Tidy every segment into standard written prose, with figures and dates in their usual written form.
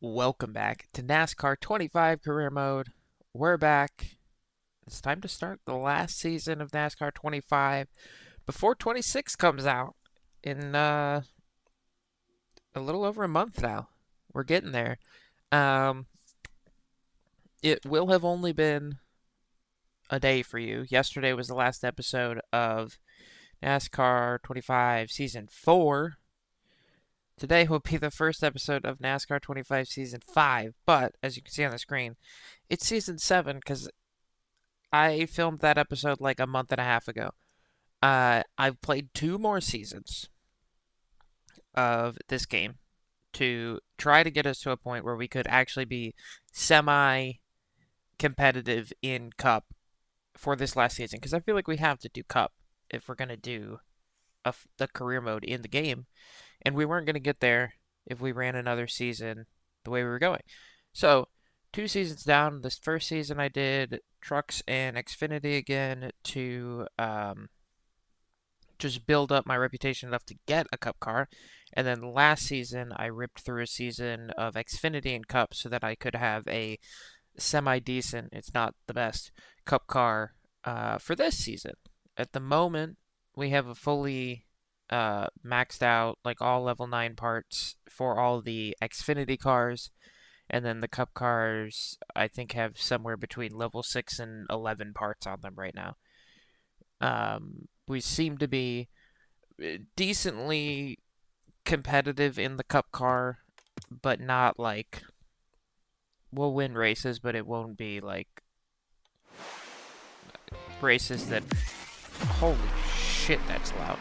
Welcome back to NASCAR 25 Career Mode. We're back. It's time to start the last season of NASCAR 25 before 26 comes out in a little over a month now. We're getting there. Um, it will have only been a day for you. Yesterday was the last episode of NASCAR 25 Season 4. Today will be the first episode of NASCAR 25 Season 5, but as you can see on the screen, it's Season 7 because I filmed that episode like a month and a half ago. I've played two more seasons of this game to try to get us to a point where we could actually be semi competitive in Cup for this last season because I feel like we have to do Cup if we're going to do the career mode in the game. And we weren't going to get there if we ran another season the way we were going. So, two seasons down, this first season I did trucks and Xfinity again to just build up my reputation enough to get a Cup car. And then last season, I ripped through a season of Xfinity and Cup so that I could have a semi-decent, it's not the best, Cup car for this season. At the moment, we have a fully maxed out, like all level 9 parts for all the Xfinity cars. And then the Cup cars, I think, have somewhere between level 6 and 11 parts on them right now. We seem to be decently competitive in the Cup car, but not like we'll win races, but it won't be like races that. Holy shit, that's loud.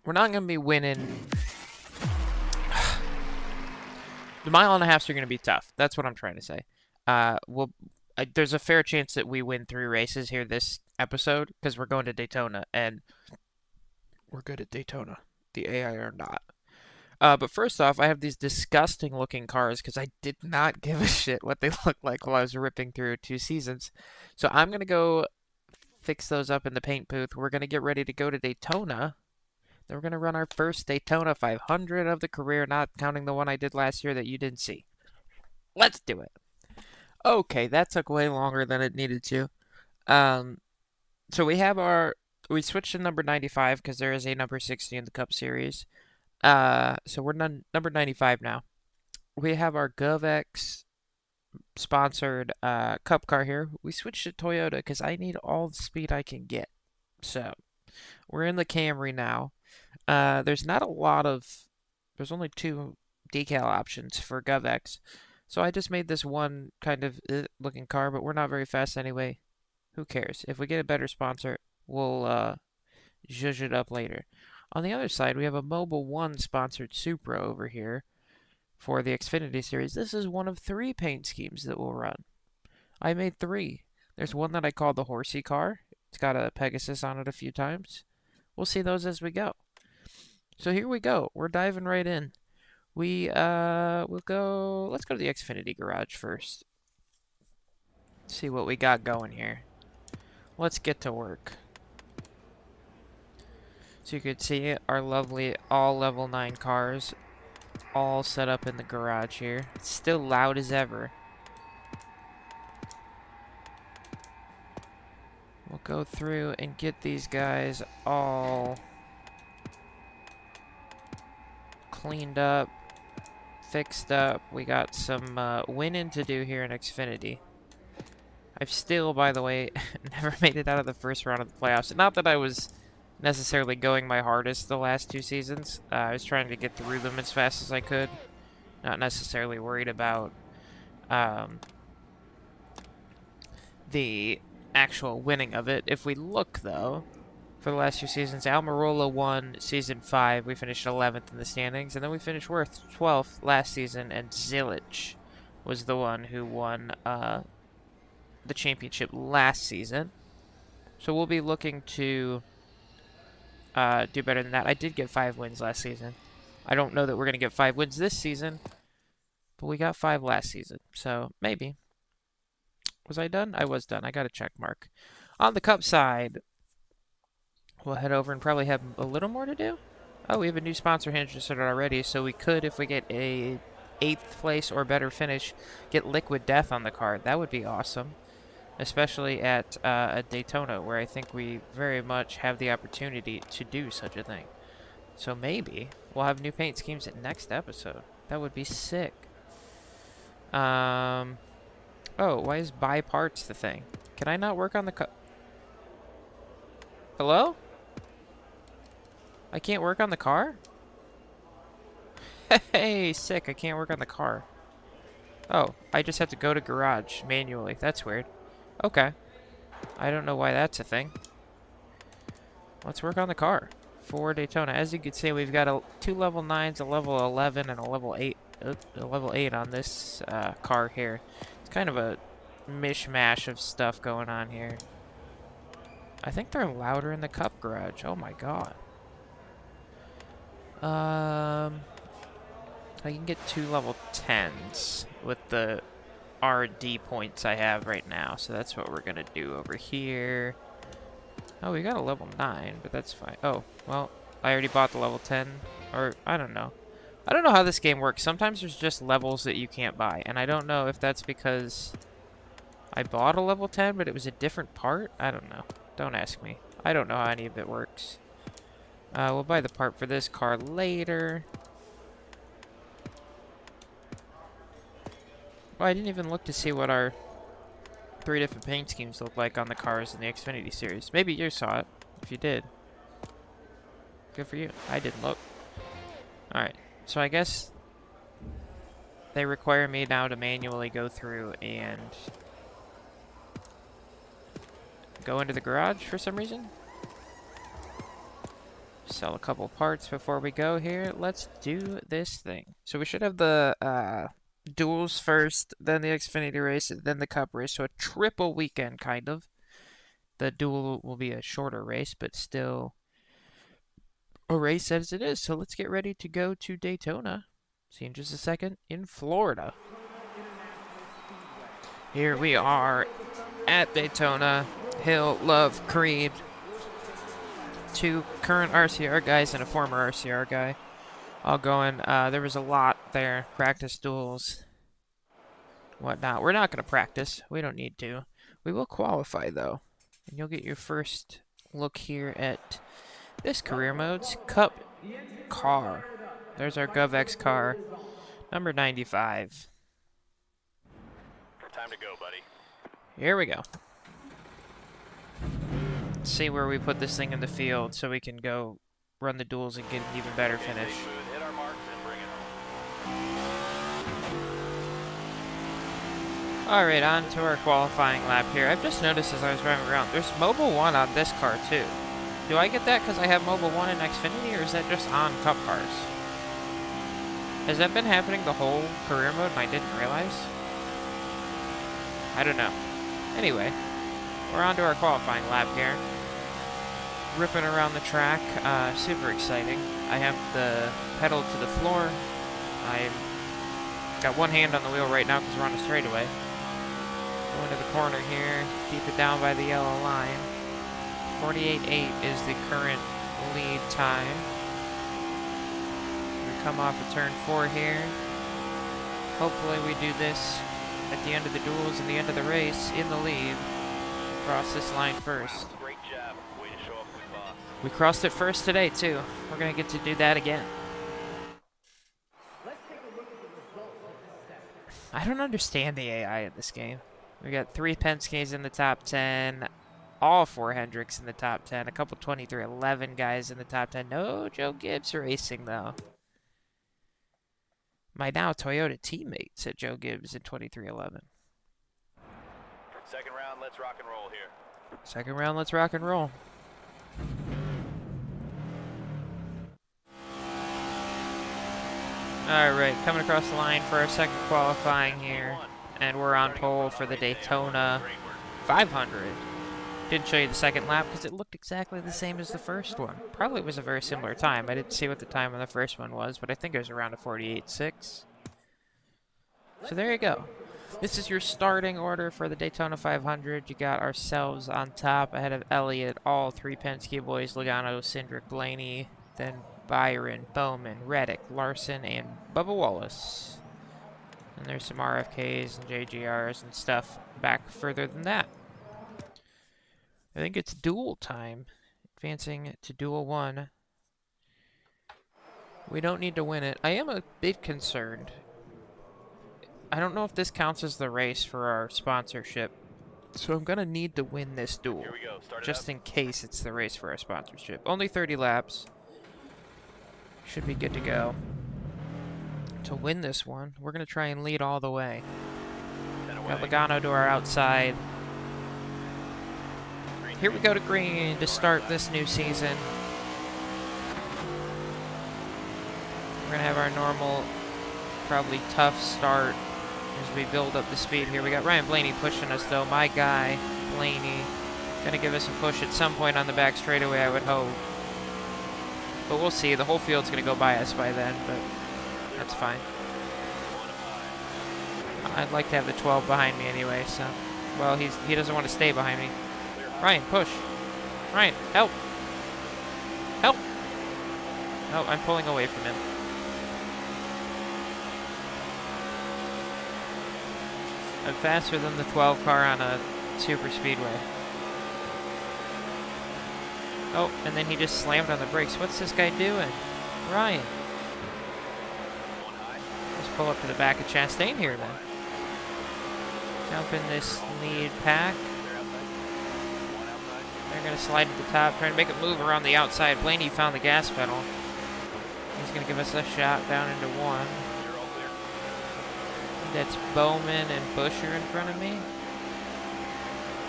We're not going to be winning. The mile and a halfs are going to be tough. That's what I'm trying to say. There's a fair chance that we win 3 races here this episode because we're going to Daytona and we're good at Daytona. The AI are not. But first off, I have these disgusting looking cars because I did not give a shit what they looked like while I was ripping through 2 seasons. So I'm going to go fix those up in the paint booth. We're going to get ready to go to Daytona. Then we're going to run our first Daytona 500 of the career, not counting the one I did last year that you didn't see. Let's do it. Okay, that took way longer than it needed to. So we switched to number 95 because there is a number 60 in the Cup Series. So we're number 95 now. We have our GovX sponsored Cup car here. We switched to Toyota because I need all the speed I can get. So we're in the Camry now. There's only 2 decal options for GovX. So I just made this one kind of looking car, but we're not very fast anyway. Who cares? If we get a better sponsor, we'll zhuzh it up later. On the other side, we have a Mobile One sponsored Supra over here for the Xfinity Series. This is one of 3 paint schemes that we'll run. I made 3. There's one that I call the Horsey car. It's got a Pegasus on it a few times. We'll see those as we go. So here we go. We're diving right in. Let's go to the Xfinity garage first. See what we got going here. Let's get to work. So you can see our lovely all level 9 cars all set up in the garage here. It's still loud as ever. We'll go through and get these guys all cleaned up, fixed up. We got some winning to do here in Xfinity. I've still, by the way, never made it out of the first round of the playoffs. Not that I was necessarily going my hardest the last 2 seasons. I was trying to get through them as fast as I could. Not necessarily worried about the actual winning of it. If we look, though, for the last 2 seasons, Almirola won Season 5. We finished 11th in the standings. And then we finished Worth 12th last season. And Zilich was the one who won the championship last season. So we'll be looking to do better than that. I did get 5 wins last season. I don't know that we're going to get 5 wins this season, but we got 5 last season. So maybe. Was I done? I was done. I got a check mark. On the Cup side, we'll head over and probably have a little more to do. Oh, we have a new sponsor interested already, so we could, if we get a 8th place or better finish get liquid death on the card. That would be awesome, especially at Daytona, where I think we very much have the opportunity to do such a thing. So maybe we'll have new paint schemes at next episode. That would be sick. Oh, why is buy parts the thing? Can I not work on the Hello? I can't work on the car? Hey, sick, I can't work on the car. Oh, I just have to go to garage manually. That's weird. Okay. I don't know why that's a thing. Let's work on the car for Daytona. As you can see, we've got 2 level 9s, a level 11, and a level 8. A level 8 on this car here. It's kind of a mishmash of stuff going on here. I think they're louder in the Cup garage. Oh my god. I can get 2 level 10s with the RD points I have right now, so that's what we're gonna do over here. Oh, we got a level 9, but that's fine. Oh, well, I already bought the level 10, or I don't know. I don't know how this game works. Sometimes there's just levels that you can't buy, and I don't know if that's because I bought a level 10, but it was a different part. I don't know. Don't ask me. I don't know how any of it works. We'll buy the part for this car later. Well, I didn't even look to see what our 3 different paint schemes look like on the cars in the Xfinity series. Maybe you saw it. If you did, good for you. I didn't look. Alright, so I guess they require me now to manually go through and go into the garage for some reason. Sell a couple parts before we go here. Let's do this thing. So we should have the duels first, then the Xfinity race, then the Cup race. So a triple weekend, kind of. The duel will be a shorter race, but still a race as it is. So let's get ready to go to Daytona. See you in just a second in Florida. Here we are at Daytona. Hill, Love, Creed. 2 current RCR guys and a former RCR guy. All going. There was a lot there. Practice duels. Whatnot. We're not going to practice. We don't need to. We will qualify, though. And you'll get your first look here at this career mode's Cup car. There's our GovX car. Number 95. Time to go, buddy. Here we go. Let's see where we put this thing in the field so we can go run the duels and get an even better finish. Hit our marks and bring it home. Alright, on to our qualifying lap here. I've just noticed as I was driving around, there's Mobile 1 on this car too. Do I get that because I have Mobile 1 in Xfinity, or is that just on Cup cars? Has that been happening the whole career mode and I didn't realize? I don't know. Anyway, we're on to our qualifying lap here. Ripping around the track, super exciting. I have the pedal to the floor. I've got one hand on the wheel right now because we're on a straightaway. Going to the corner here, keep it down by the yellow line. 48.8 is the current lead time. We come off of turn 4 here. Hopefully we do this at the end of the duels and the end of the race in the lead. Cross this line first. Great job. Way to show up with boss. We crossed it first today too. We're gonna get to do that again. I don't understand the AI in this game. We got 3 Penske's in the top 10, all 4 Hendricks in the top 10, a couple 2311 guys in the top 10. No Joe Gibbs racing though. My now Toyota teammate said Joe Gibbs in 2311. Second round, let's rock and roll here. Second round, let's rock and roll. Alright, coming across the line for our second qualifying here. And we're on pole for the Daytona 500. Didn't show you the second lap because it looked exactly the same as the first one. Probably was a very similar time. I didn't see what the time on the first one was, but I think it was around a 48.6. So there you go. This is your starting order for the Daytona 500. You got ourselves on top ahead of Elliott, all 3 Penske boys, Logano, Cindric, Blaney, then Byron, Bowman, Reddick, Larson, and Bubba Wallace. And there's some RFKs and JGRs and stuff back further than that. I think it's duel time. Advancing to duel 1. We don't need to win it. I am a bit concerned. I don't know if this counts as the race for our sponsorship. So I'm going to need to win this duel. Here we go. Start it Just up. in case it's the race for our sponsorship. Only 30 laps. Should be good to go. To win this one, we're going to try and lead all the way. 10 away. Got Logano to our outside. Green, Here we go to green to start this new season. We're going to have our normal, probably tough start as we build up the speed here. We got Ryan Blaney pushing us, though. My guy, Blaney, going to give us a push at some point on the back straightaway, I would hope. But we'll see. The whole field's going to go by us by then, but that's fine. I'd like to have the 12 behind me anyway, so... Well, he doesn't want to stay behind me. Ryan, push. Ryan, help. Help. No, I'm pulling away from him. I'm faster than the 12 car on a super speedway. Oh, and then he just slammed on the brakes. What's this guy doing? Ryan. Let's pull up to the back of Chastain here then. Jump in this lead pack. They're going to slide to the top, trying to make a move around the outside. Blaney found the gas pedal. He's going to give us a shot down into 1. That's Bowman and Busher in front of me.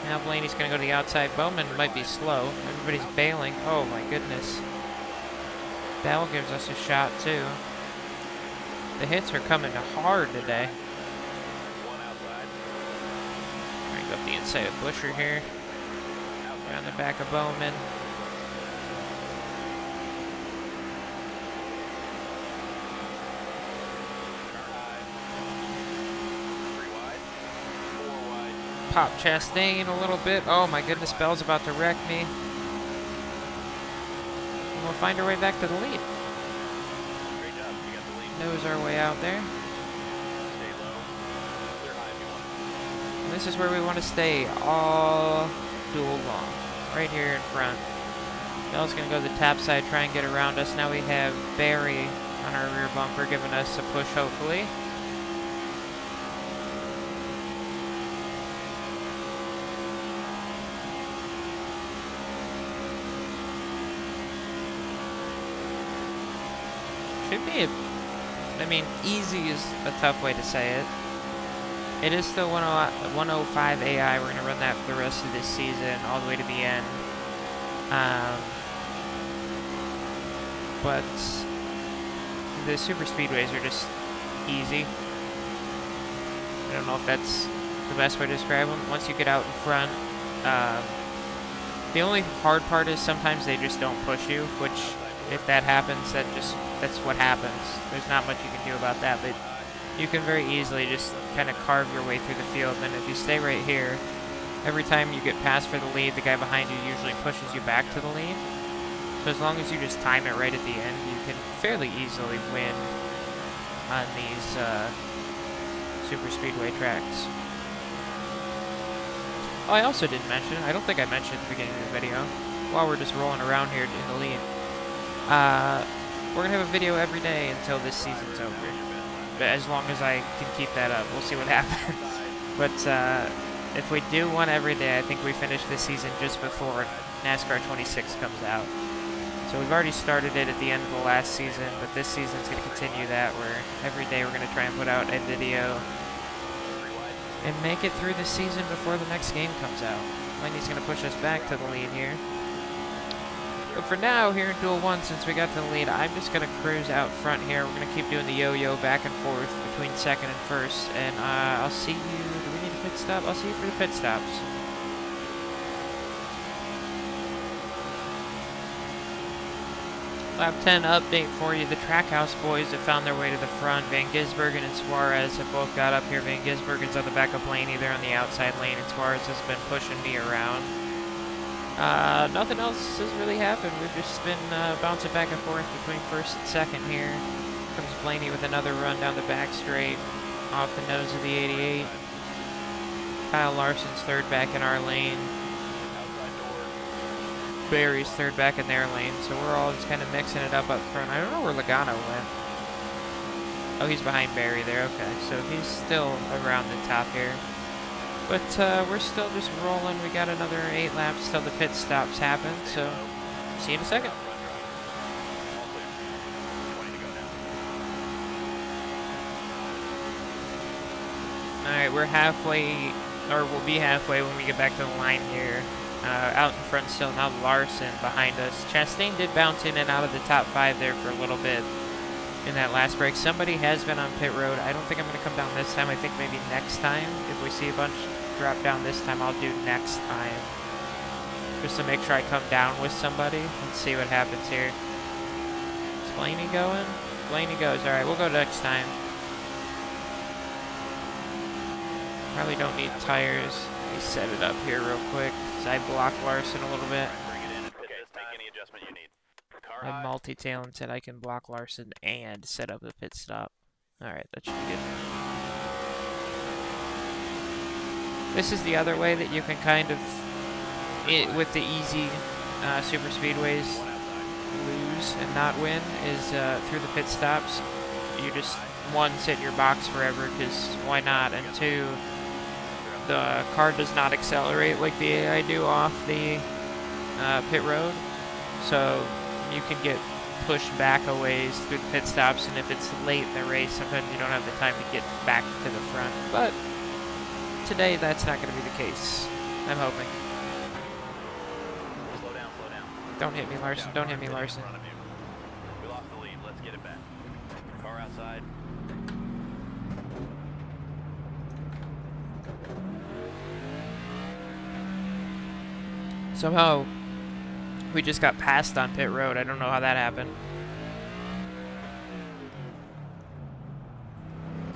Now Blaney's going to go to the outside. Bowman might be slow. Everybody's bailing. Oh my goodness. Bell gives us a shot too. The hits are coming hard today. Trying to go up the inside of Busher here. Around the back of Bowman. Pop Chastain a little bit. Oh my goodness, Bell's about to wreck me. And we'll find our way back to the lead. Great job. You got the lead. Nose our way out there. Stay low. Clear high if you want. And this is where we want to stay all duel long. Right here in front. Bell's going to go to the tap side, try and get around us. Now we have Barry on our rear bumper giving us a push, hopefully. Should be, I mean, easy is a tough way to say it. It is still 105 AI. We're going to run that for the rest of this season, all the way to the end. But the super speedways are just easy. I don't know if that's the best way to describe them. Once you get out in front, the only hard part is sometimes they just don't push you, which if that happens, that's what happens. There's not much you can do about that, but you can very easily just kind of carve your way through the field. And if you stay right here, every time you get passed for the lead, the guy behind you usually pushes you back to the lead. So as long as you just time it right at the end, you can fairly easily win on these super speedway tracks. Oh, I also didn't mention, I don't think I mentioned at the beginning of the video, while we're just rolling around here in the lead, we're going to have a video every day until this season's over. But as long as I can keep that up, we'll see what happens. But if we do one every day, I think we finish this season just before NASCAR 26 comes out. So we've already started it at the end of the last season, but this season's going to continue that, where every day we're going to try and put out a video and make it through the season before the next game comes out. Laney's going to push us back to the lead here. But for now, here in Duel 1, since we got to the lead, I'm just going to cruise out front here. We're going to keep doing the yo-yo back and forth between second and first. And I'll see you... Do we need a pit stop? I'll see you for the pit stops. Lap 10 update for you. The Trackhouse boys have found their way to the front. Van Gisbergen and Suarez have both got up here. Van Gisbergen's on the back of Blaney. They're on the outside lane, and Suarez has been pushing me around. Nothing else has really happened. We've just been bouncing back and forth between first and second here. Comes Blaney with another run down the back straight. off the nose of the 88. Kyle Larson's third back in our lane. Barry's third back in their lane. So we're all just kind of mixing it up front. I don't know where Logano went. Oh, he's behind Barry there. Okay, so he's still around the top here. But we're still just rolling. We got another 8 laps till the pit stops happen. So see you in a second. Alright, we're halfway, or we'll be halfway when we get back to the line here. Out in front still now Larson behind us. Chastain did bounce in and out of the top 5 there for a little bit in that last break. Somebody has been on pit road. I don't think I'm going to come down this time. I think maybe next time. If we see a bunch drop down this time, I'll do next time. Just to make sure I come down with somebody. Let's see what happens here. Is Blaney going? Blaney goes. Alright, we'll go next time. Probably don't need tires. Let me set it up here real quick. So I block Larson a little bit. I'm multi-talented. I can block Larson and set up the pit stop. Alright, that should be good. This is the other way that you can kind of, with the easy super speedways, lose and not win, is through the pit stops. You just, one, sit in your box forever, because why not? And two, the car does not accelerate like the AI do off the pit road. So you can get pushed back a ways through the pit stops, and if it's late in the race, sometimes you don't have the time to get back to the front. But today, that's not going to be the case. I'm hoping. Slow down, slow down. Don't hit me, Larson. Don't hit me, Larson. We lost the lead. Let's get it back. Car outside. Somehow, we just got passed on pit road. I don't know how that happened.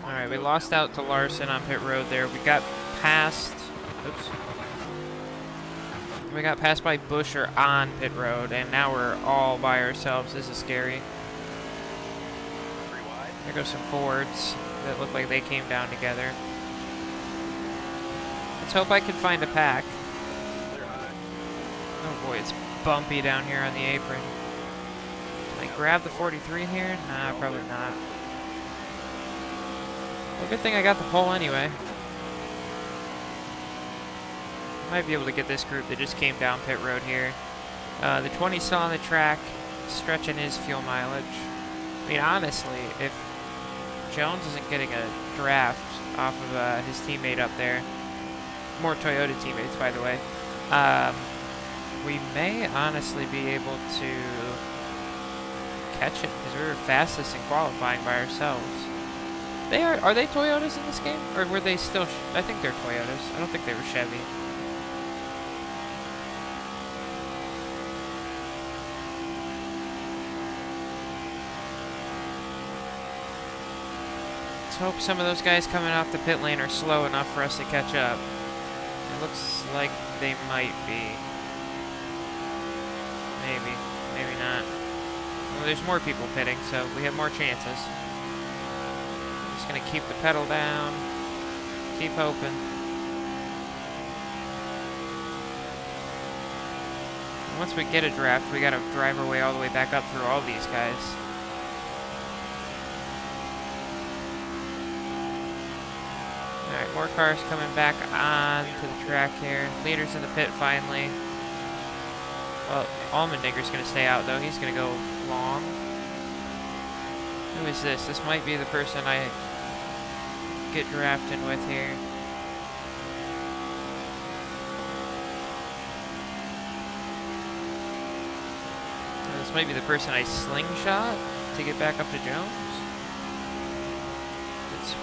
Alright, we lost out to Larson on pit road there. We got passed. Oops. We got passed by Busher on pit road, and now we're all by ourselves. This is scary. There goes some Fords that look like they came down together. Let's hope I can find a pack. Oh boy, it's bumpy down here on the apron. Can I grab the 43 here? Nah, probably not. Well, good thing I got the pole anyway. Might be able to get this group that just came down pit road here. The 20's still on the track, stretching his fuel mileage. I mean, honestly, if Jones isn't getting a draft off of his teammate up there, more Toyota teammates, by the way, we may honestly be able to catch it, because we were fastest in qualifying by ourselves. Are they Toyotas in this game? Or were they still, I think they're Toyotas. I don't think they were Chevy. Let's hope some of those guys coming off the pit lane are slow enough for us to catch up. It looks like they might be. Maybe. Maybe not. Well, there's more people pitting, so we have more chances. Just gonna keep the pedal down. Keep hoping. And once we get a draft, we gotta drive our way all the way back up through all these guys. Alright, more cars coming back on to the track here. Leader's in the pit finally. Well, Allmendinger's going to stay out, though. He's going to go long. Who is this? This might be the person I get drafting with here. This might be the person I slingshot to get back up to Jones. It's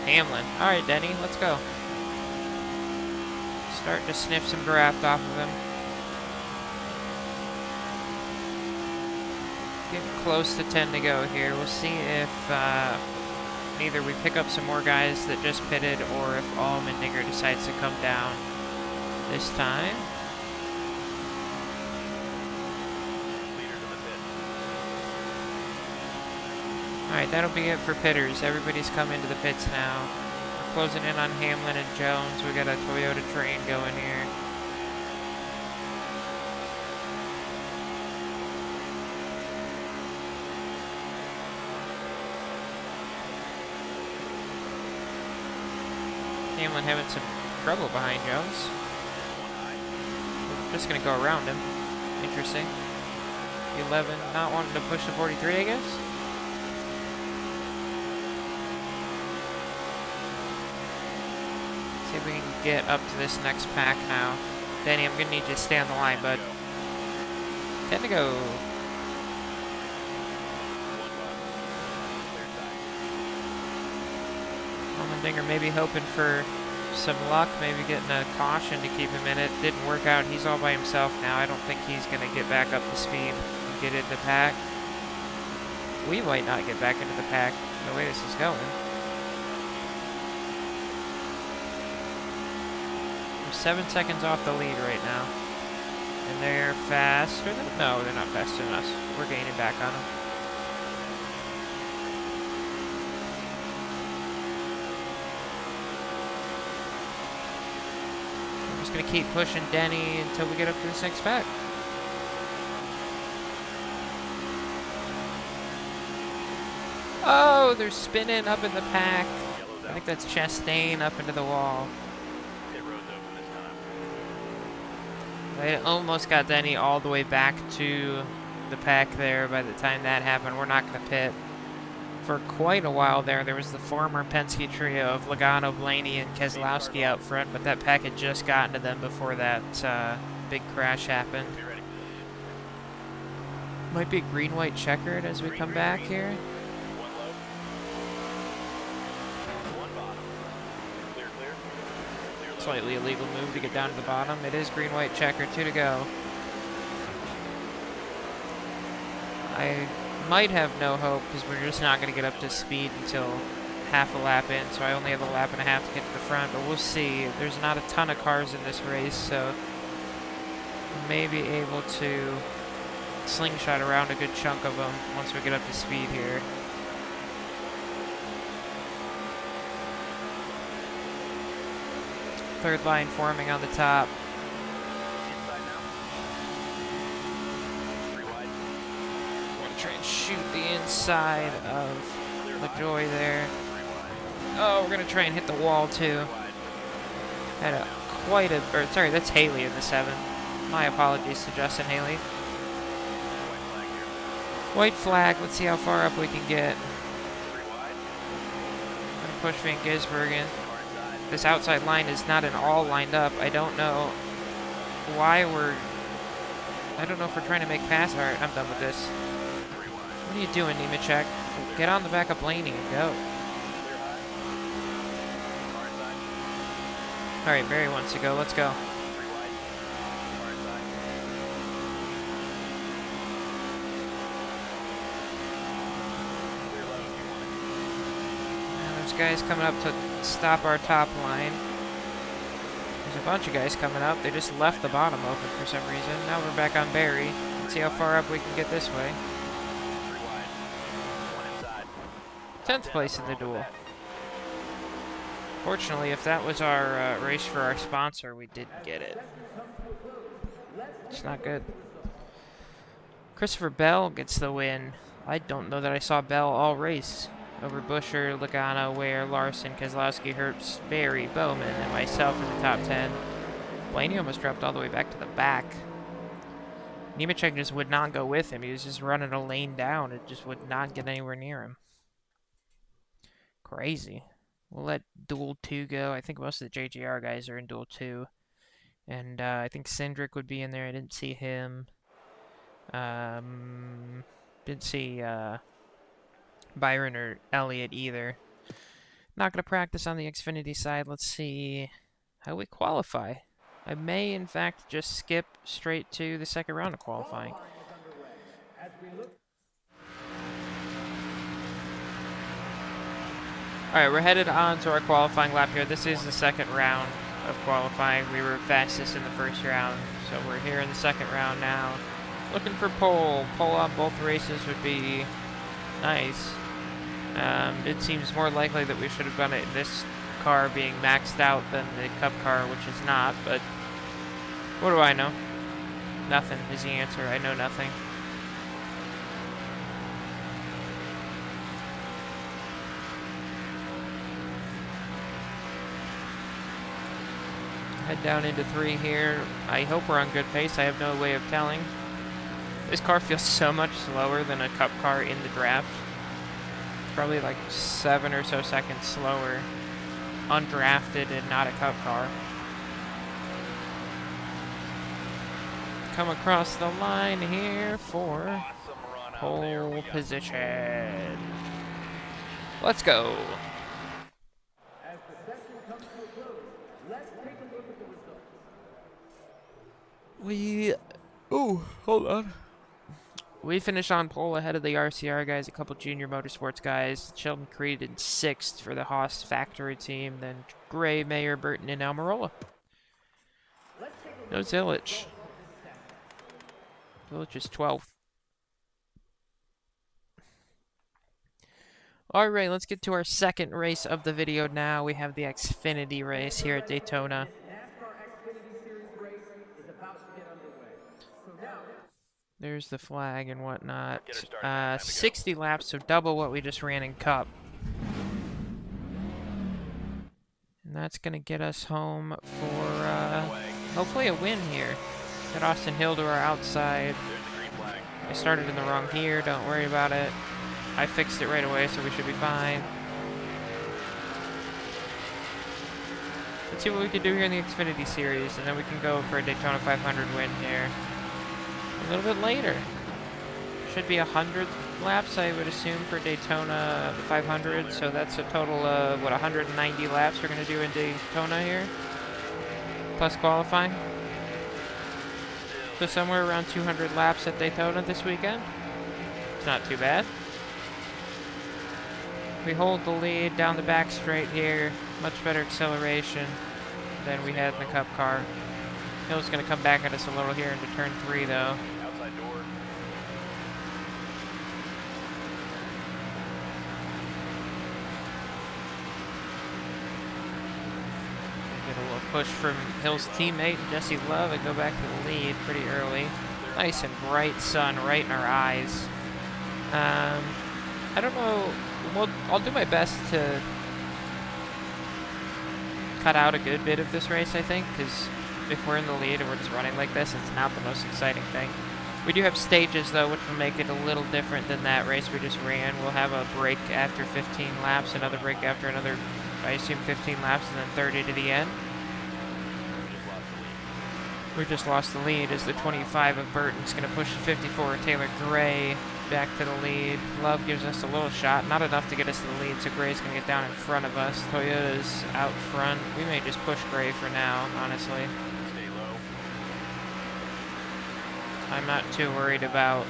Hamlin. Alright, Denny, let's go. Starting to sniff some draft off of him. Getting close to 10 to go here. We'll see if either we pick up some more guys that just pitted, or if Allmendinger decides to come down this time. Alright, that'll be it for pitters. Everybody's come into the pits now. We're closing in on Hamlin and Jones. We got a Toyota train going here. Hamlin having some trouble behind Jones. We're just going to go around him. Interesting. 11 not wanting to push the 43, I guess. See if we can get up to this next pack now. Danny, I'm going to need you to stay on the line, bud. 10 to go. Allmendinger maybe hoping for some luck, maybe getting a caution to keep him in it. Didn't work out. He's all by himself now. I don't think he's going to get back up to speed and get into the pack. We might not get back into the pack the way this is going. We're 7 seconds off the lead right now. And they're faster than... No, they're not faster than us. We're gaining back on them. We're just going to keep pushing Denny until we get up to this next pack. Oh, they're spinning up in the pack. I think that's Chastain up into the wall. They almost got Denny all the way back to the pack there by the time that happened. We're not going to pit. For quite a while there was the former Penske trio of Logano, Blaney, and Keselowski out front, but that pack had just gotten to them before that big crash happened. Might be green-white checkered as we come back here. Slightly illegal move to get down to the bottom. It is green-white checker, 2 to go. I might have no hope because we're just not going to get up to speed until half a lap in, so I only have a lap and a half to get to the front, but we'll see. There's not a ton of cars in this race, so we may be able to slingshot around a good chunk of them once we get up to speed here. Third line forming on the top. I'm going to try and shoot the inside of LaJoy there. Oh, we're going to try and hit the wall too. Had a sorry, that's Haley in the 7. My apologies to Justin Haley. White flag, let's see how far up we can get. I'm going to push Van Gisbergen. This outside line is not at all lined up. I don't know why I don't know if we're trying to make pass. Alright, I'm done with this. What are you doing, Nemechek? Get on the back of Blaney and go. Alright, Barry wants to go. Let's go. There's guys coming up to stop our top line. There's a bunch of guys coming up. They just left the bottom open for some reason. Now we're back on Barry. Let's see how far up we can get this way. 10th place in the duel. Fortunately, if that was our race for our sponsor, we didn't get it. It's not good. Christopher Bell gets the win. I don't know that I saw Bell all race. Over Buescher, Logano, Ware, Larson, Keselowski, Herbst, Barry, Bowman, and myself in the top 10. Blaney almost dropped all the way back to the back. Nemechek just would not go with him. He was just running a lane down. It just would not get anywhere near him. Crazy. We'll let Duel 2 go. I think most of the JGR guys are in Duel 2. And I think Cindric would be in there. I didn't see him. Didn't see Byron or Elliott either. Not going to practice on the Xfinity side. Let's see how we qualify. I may, in fact, just skip straight to the second round of qualifying. Alright, we're headed on to our qualifying lap here. This is the second round of qualifying. We were fastest in the first round, so we're here in the second round now. Looking for pole. Pole on both races would be nice. It seems more likely that we should have done it in this car being maxed out than the Cup car, which is not, but what do I know? Nothing is the answer. I know nothing. Head down into 3 here. I hope we're on good pace. I have no way of telling. This car feels so much slower than a Cup car in the draft. Probably like 7 or so seconds slower. Undrafted and not a Cup car. Come across the line here for pole position. Let's go. Hold on. We finished on pole ahead of the RCR guys, a couple junior motorsports guys. Sheldon Creed in 6th for the Haas factory team. Then Gray, Mayer, Burton, and Almirola. No Zilich. Zilich is 12th. Alright, let's get to our second race of the video now. We have the Xfinity race here at Daytona. There's the flag and whatnot. 60 laps, so double what we just ran in Cup. And that's going to get us home for hopefully a win here. Get Austin Hill to our outside. I started in the wrong gear, don't worry about it. I fixed it right away, so we should be fine. Let's see what we can do here in the Xfinity Series, and then we can go for a Daytona 500 win here. A little bit later. Should be 100 laps, I would assume, for Daytona 500. So that's a total of, what, 190 laps we're going to do in Daytona here? Plus qualifying. So somewhere around 200 laps at Daytona this weekend. It's not too bad. We hold the lead down the back straight here. Much better acceleration than we had in the Cup car. Hill's going to come back at us a little here into turn 3, though. Outside door. Get a little push from Hill's teammate, Jesse Love, and go back to the lead pretty early. Nice and bright sun right in our eyes. I don't know. Well, I'll do my best to cut out a good bit of this race, I think, because if we're in the lead and we're just running like this, it's not the most exciting thing. We do have stages, though, which will make it a little different than that race we just ran. We'll have a break after 15 laps, another break after another, I assume, 15 laps, and then 30 to the end. We just lost the lead as the 25 of Burton's going to push the 54 of Taylor Gray back to the lead. Love gives us a little shot, not enough to get us to the lead, so Gray's going to get down in front of us. Toyota's out front. We may just push Gray for now, honestly. Stay low. I'm not too worried about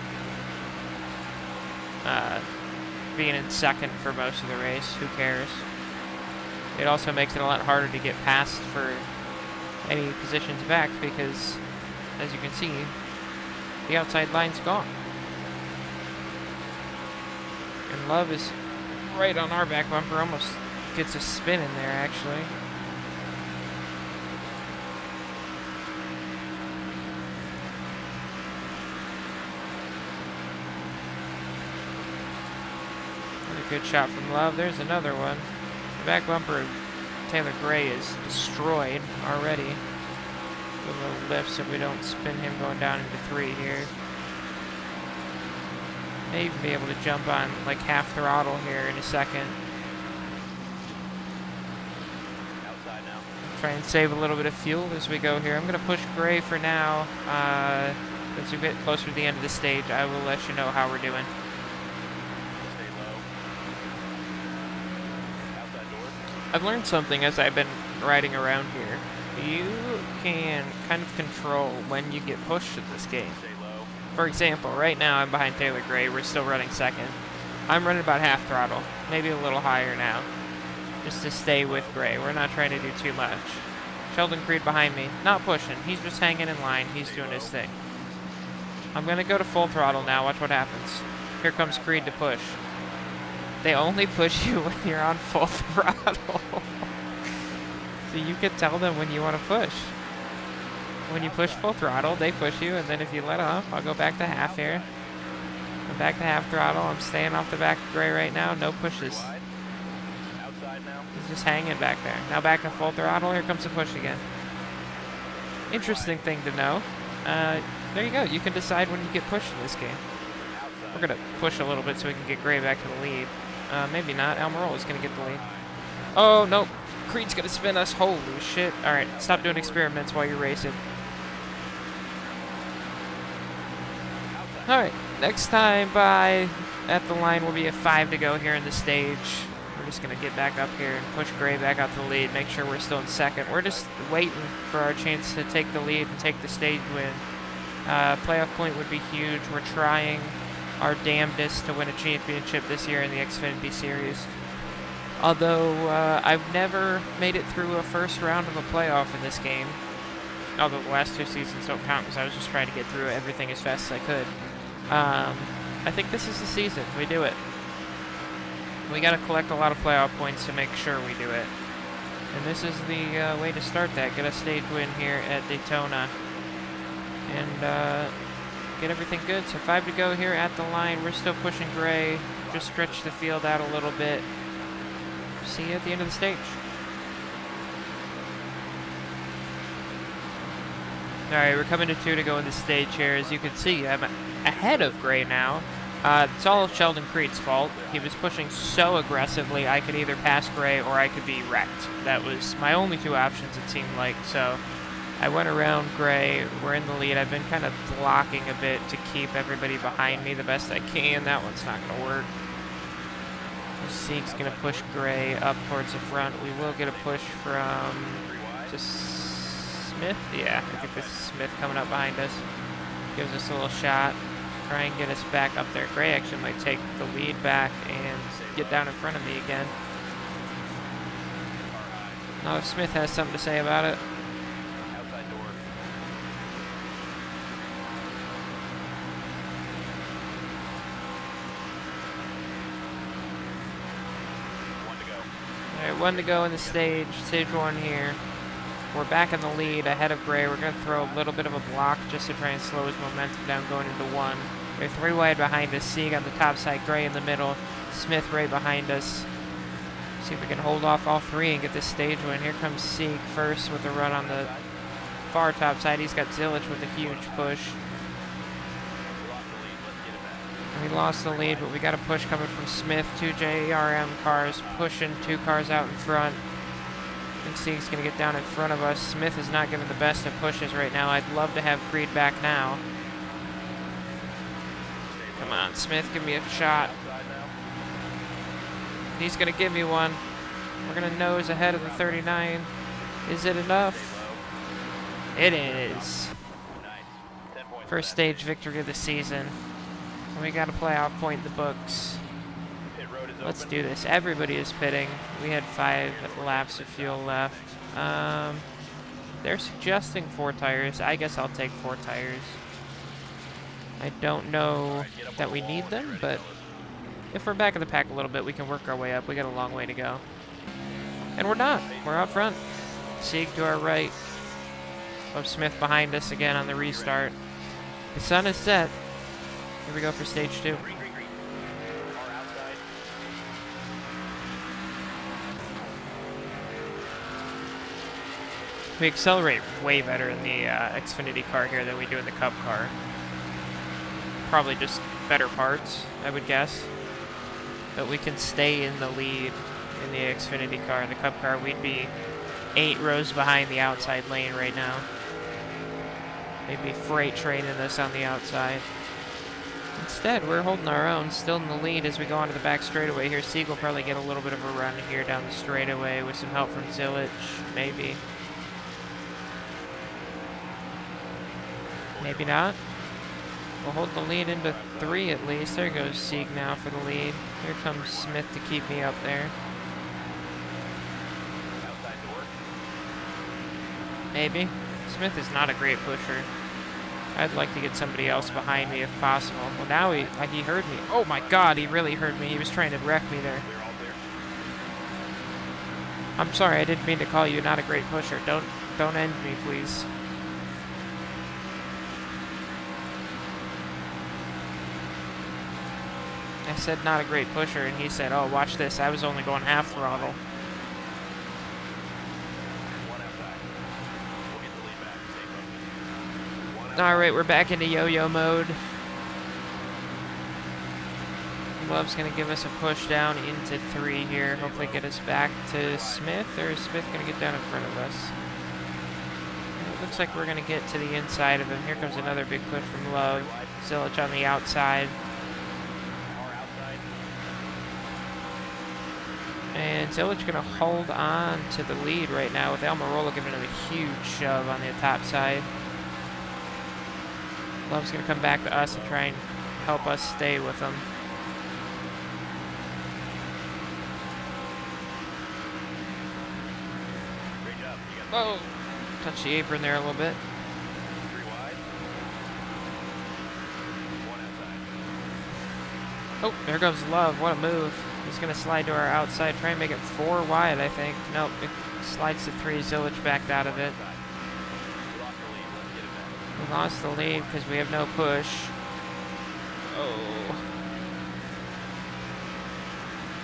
being in second for most of the race. Who cares? It also makes it a lot harder to get past for any positions back because, as you can see, the outside line's gone. And Love is right on our back bumper, almost gets a spin in there, actually. Another good shot from Love. There's another one. The back bumper of Taylor Gray is destroyed already. Do a little lift so we don't spin him going down into 3 here. May even be able to jump on like half throttle here in a second. Outside now. Try and save a little bit of fuel as we go here. I'm going to push Gray for now. As we get closer to the end of the stage, I will let you know how we're doing. Stay low. Outside door. I've learned something as I've been riding around here. You can kind of control when you get pushed in this game. Stay low. For example, right now I'm behind Taylor Gray. We're still running second. I'm running about half throttle, maybe a little higher now, just to stay with Gray. We're not trying to do too much. Sheldon Creed behind me, not pushing. He's just hanging in line. He's doing his thing. I'm going to go to full throttle now. Watch what happens. Here comes Creed to push. They only push you when you're on full throttle. So you can tell them when you want to push. When you push full throttle, they push you, and then if you let off, I'll go back to half here. I'm back to half throttle. I'm staying off the back of Gray right now. No pushes. Outside now. He's just hanging back there. Now back to full throttle. Here comes the push again. Interesting thing to know. There you go. You can decide when you get pushed in this game. We're going to push a little bit so we can get Gray back to the lead. Maybe not. Almirola's going to get the lead. Oh, nope. Creed's going to spin us. Holy shit. All right, stop doing experiments while you're racing. All right, next time by at the line will be a 5 to go here in the stage. We're just going to get back up here and push Gray back out to the lead, make sure we're still in second. We're just waiting for our chance to take the lead and take the stage win. Playoff point would be huge. We're trying our damnedest to win a championship this year in the Xfinity Series. Although I've never made it through a first round of a playoff in this game. Although the last 2 seasons don't count because I was just trying to get through everything as fast as I could. I think this is the season. We do it. We got to collect a lot of playoff points to make sure we do it. And this is the way to start that. Get a stage win here at Daytona. And get everything good. So 5 to go here at the line. We're still pushing Gray. Just stretch the field out a little bit. See you at the end of the stage. Alright, we're coming to 2 to go in the stage here. As you can see, I'm ahead of Gray now. It's all Sheldon Creed's fault. He was pushing so aggressively I could either pass Gray or I could be wrecked. That was my only 2 options, it seemed like. So I went around Gray. We're in the lead. I've been kind of blocking a bit to keep everybody behind me the best I can. That one's not going to work. Sieg's going to push Gray up towards the front. We will get a push from just Smith. Yeah, I think this is Smith coming up behind us. Gives us a little shot. Try and get us back up there. Gray actually might take the lead back and get down in front of me again. Now if Smith has something to say about it. Outside door. Alright, 1 to go in the stage. Stage 1 here. We're back in the lead ahead of Gray. We're going to throw a little bit of a block just to try and slow his momentum down going into 1. We're 3 wide behind us. Sieg on the top side, Gray in the middle. Smith right behind us. See if we can hold off all 3 and get this stage win. Here comes Sieg first with a run on the far top side. He's got Zilich with a huge push. We lost the lead, but we got a push coming from Smith. 2 JRM cars pushing 2 cars out in front. I think Sieg's going to get down in front of us. Smith is not giving the best of pushes right now. I'd love to have Creed back now. Come on, Smith, give me a shot. He's going to give me one. We're going to nose ahead of the 39. Is it enough? It is. First stage victory of the season. We got a playoff point in the books. Let's do this. Everybody is pitting. We had 5 laps of fuel left. They're suggesting 4 tires. I guess I'll take 4 tires. I don't know that we need them, but if we're back in the pack a little bit, we can work our way up. We got a long way to go. And we're not. We're out front. Sieg to our right. Bob Smith behind us again on the restart. The sun is set. Here we go for stage 2. We accelerate way better in the Xfinity car here than we do in the Cup car. Probably just better parts, I would guess. But we can stay in the lead in the Xfinity car. In the Cup car, we'd be 8 rows behind the outside lane right now. They'd be freight training us on the outside. Instead, we're holding our own, still in the lead as we go onto the back straightaway here. Sieg will probably get a little bit of a run here down the straightaway with some help from Zilich, maybe. Maybe not. We'll hold the lead into 3 at least. There goes Sieg now for the lead. Here comes Smith to keep me up there. Maybe. Smith is not a great pusher. I'd like to get somebody else behind me if possible. Well, now he heard me. Oh my God, he really heard me. He was trying to wreck me there. Clear, all clear. I'm sorry, I didn't mean to call you not a great pusher. Don't end me, please. I said not a great pusher, and he said, oh, watch this. I was only going half throttle. One outside. We'll get the lead back. Stay focused. One outside. Alright, we're back into yo-yo mode. Love's going to give us a push down into 3 here. Hopefully get us back to Smith, or is Smith going to get down in front of us? It looks like we're going to get to the inside of him. Here comes another big push from Love. Zilich on the outside. Car outside. And Zilich going to hold on to the lead right now with Almirola giving him a huge shove on the top side. Love's going to come back to us and try and help us stay with him. Great job. You got Oh, touch the apron there a little bit. 3 wide. One outside. Oh, there goes Love. What a move. He's going to slide to our outside, try and make it 4 wide, I think. Nope, it slides to 3. Zilich backed out of it. We lost the lead. Let's get it back. We lost the lead because we have no push. Oh.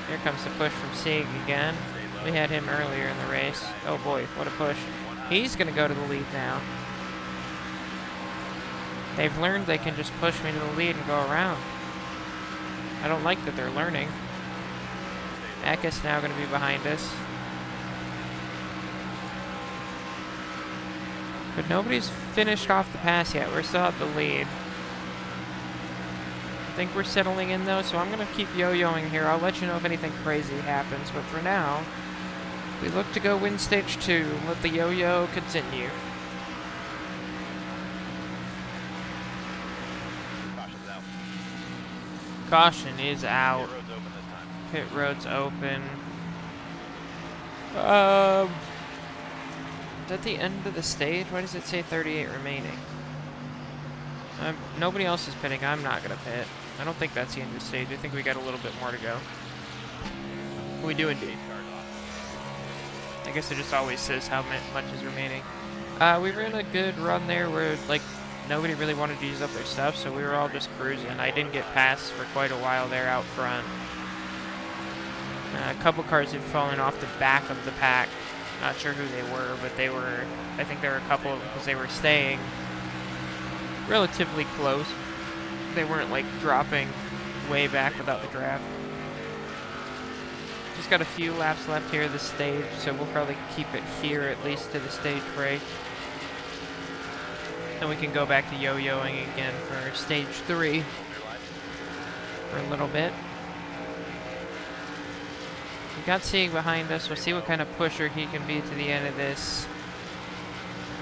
Here comes the push from Sieg again. Stay low. We had him earlier in the race. Oh boy, what a push. He's going to go to the lead now. They've learned they can just push me to the lead and go around. I don't like that they're learning. Eckes now going to be behind us. But nobody's finished off the pass yet. We're still at the lead. I think we're settling in though, so I'm going to keep yo-yoing here. I'll let you know if anything crazy happens, but for now, we look to go win stage 2. Let the yo-yo continue. Caution's out. Caution is out. Pit road's open this time. Pit road's open. Is that the end of the stage? Why does it say 38 remaining? Nobody else is pitting. I'm not going to pit. I don't think that's the end of the stage. I think we got a little bit more to go. We do indeed. I guess it just always says how much is remaining. We were in a good run there where, like, nobody really wanted to use up their stuff, so we were all just cruising. I didn't get passed for quite a while there out front. A couple cars had fallen off the back of the pack. Not sure who they were, but they were, I think there were a couple of them because they were staying relatively close. They weren't like dropping way back without the draft. Just got a few laps left here of the stage, so we'll probably keep it here at least to the stage break. Then we can go back to yo-yoing again for stage 3 for a little bit. We got Sieg behind us. We'll see what kind of pusher he can be to the end of this.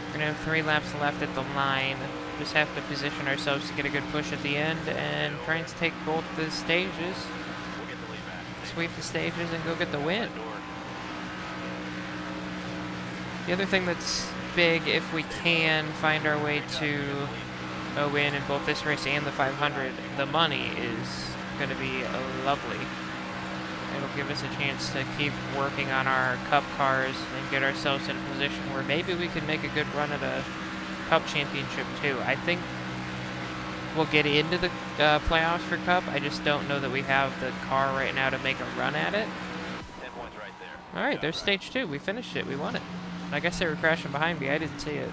We're going to have 3 laps left at the line. Just have to position ourselves to get a good push at the end and try and take both the stages. We'll get the lead back. Sweep the stages and go get the win. The other thing that's big, if we can find our way to a win in both this race and the 500, the money is going to be lovely. It'll give us a chance to keep working on our Cup cars and get ourselves in a position where maybe we can make a good run at a Cup championship too. I think we'll get into the playoffs for Cup. I just don't know that we have the car right now to make a run at it. 10 points right there. All right, there's stage 2. We finished it. We won it. I guess they were crashing behind me. I didn't see it.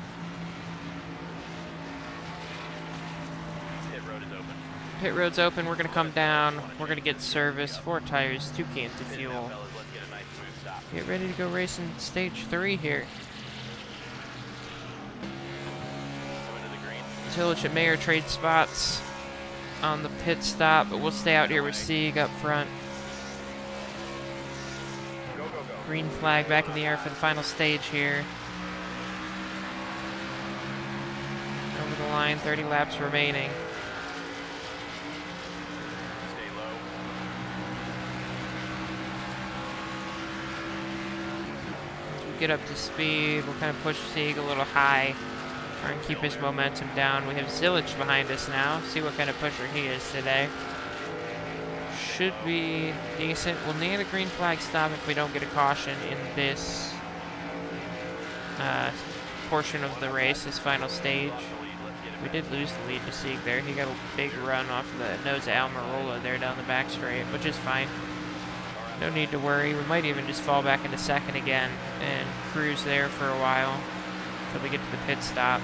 Pit road is open. Pit road's open. We're going to come down. We're going to get service. 4 tires, 2 cans of Pit fuel. now, fellas. Let's get a nice smooth stop. Get ready to go racing stage 3 here. Go into the green. Zilich at Mayer trade spots on the pit stop, but we'll stay out here with Sieg up front. Go, go, go. Green flag back in the air for the final stage here. Over the line, 30 laps remaining. Stay low. As we get up to speed, we'll kind of push Sieg a little high. Try and keep his momentum down. We have Zilich behind us now. See what kind of pusher he is today. Should be decent. We'll need a green flag stop if we don't get a caution in this portion of the race, this final stage. We did lose the lead to Sieg there. He got a big run off the nose of Almirola there down the back straight, which is fine. No need to worry. We might even just fall back into second again and cruise there for a while until we get to the pit stop.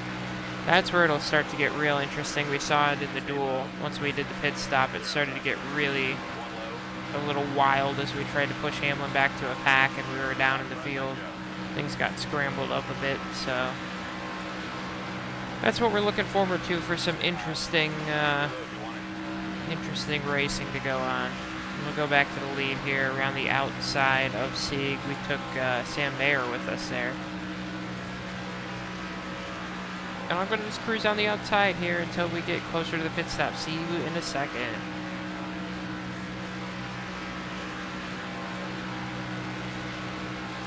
That's where it'll start to get real interesting. We saw it in the duel. Once we did the pit stop, it started to get really a little wild as we tried to push Hamlin back to a pack and we were down in the field. Things got scrambled up a bit, so that's what we're looking forward to for some interesting racing to go on. We'll go back to the lead here around the outside of Sieg. We took Sam Mayer with us there. And I'm going to just cruise on the outside here until we get closer to the pit stop. See you in a second.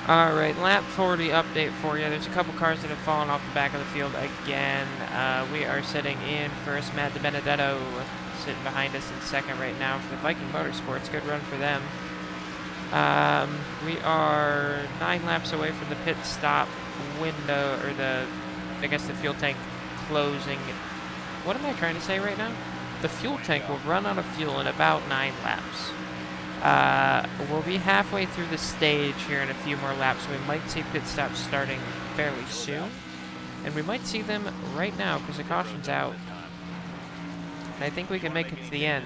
Alright, lap 40 update for you. There's a couple cars that have fallen off the back of the field again. We are sitting in first. Matt DiBenedetto sitting behind us in second right now for the Viking Motorsports. Good run for them. We are 9 laps away from the pit stop window, or I guess the fuel tank closing. What am I trying to say right now? The fuel tank will run out of fuel in about 9 laps. We'll be halfway through the stage here in a few more laps. We might see pit stops starting fairly soon. And we might see them right now because the caution's out. And I think we can make it to the end.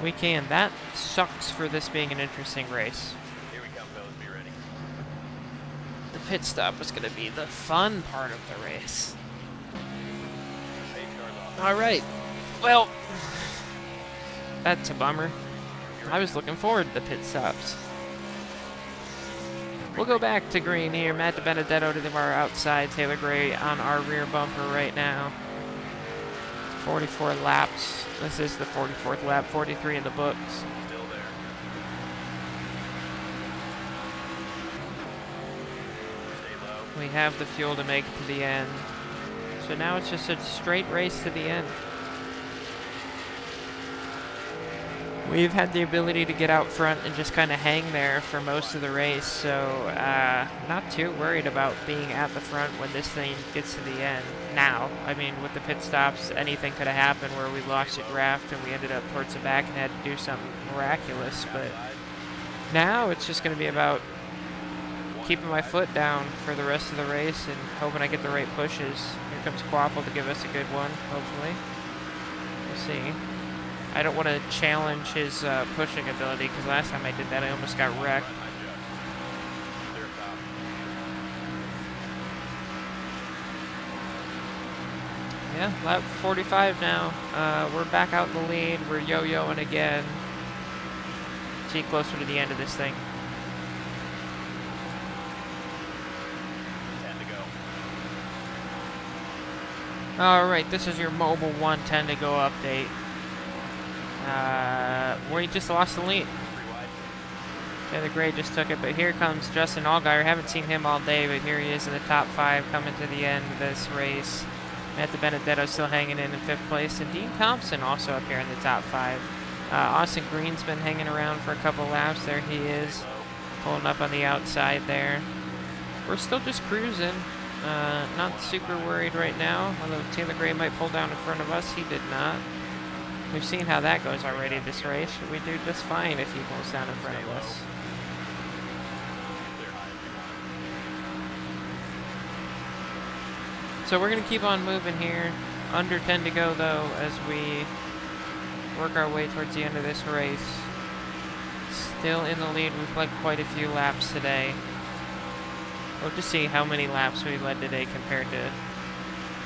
We can. That sucks for this being an interesting race. Here we come, fellas. Be ready. The pit stop is going to be the fun part of the race. Alright. Well, that's a bummer. I was looking forward to the pit stops. We'll go back to green here. Matt DiBenedetto to our outside. Taylor Gray on our rear bumper right now. 44 laps. This is the 44th lap. 43 in the books. Still there. Stay low. We have the fuel to make it to the end. So now it's just a straight race to the end. We've had the ability to get out front and just kind of hang there for most of the race, so not too worried about being at the front when this thing gets to the end. Now, I mean, with the pit stops, anything could have happened where we lost a draft and we ended up towards the back and had to do something miraculous, but now it's just going to be about keeping my foot down for the rest of the race and hoping I get the right pushes. Here comes Quapple to give us a good one, hopefully. We'll see. I don't want to challenge his pushing ability because last time I did that I almost got wrecked. Yeah, lap 45 now. We're back out in the lead. We're yo-yoing again. See closer to the end of this thing. 10 to go. Alright, this is your mobile 110 to go update. We just lost the lead. Taylor Gray just took it, but here comes Justin Allgaier. Haven't seen him all day, but here he is in the top 5 coming to the end of this race. Matt DiBenedetto still hanging in 5th place, and Dean Thompson also up here in the top 5. Austin Green's been hanging around for a couple laps. There he is, pulling up on the outside there. We're still just cruising. Not super worried right now, although Taylor Gray might pull down in front of us. He did not. We've seen how that goes already this race. We do just fine if he pulls down in front of us. So we're going to keep on moving here. Under 10 to go, though, as we work our way towards the end of this race. Still in the lead. We've led quite a few laps today. We'll just see how many laps we led today compared to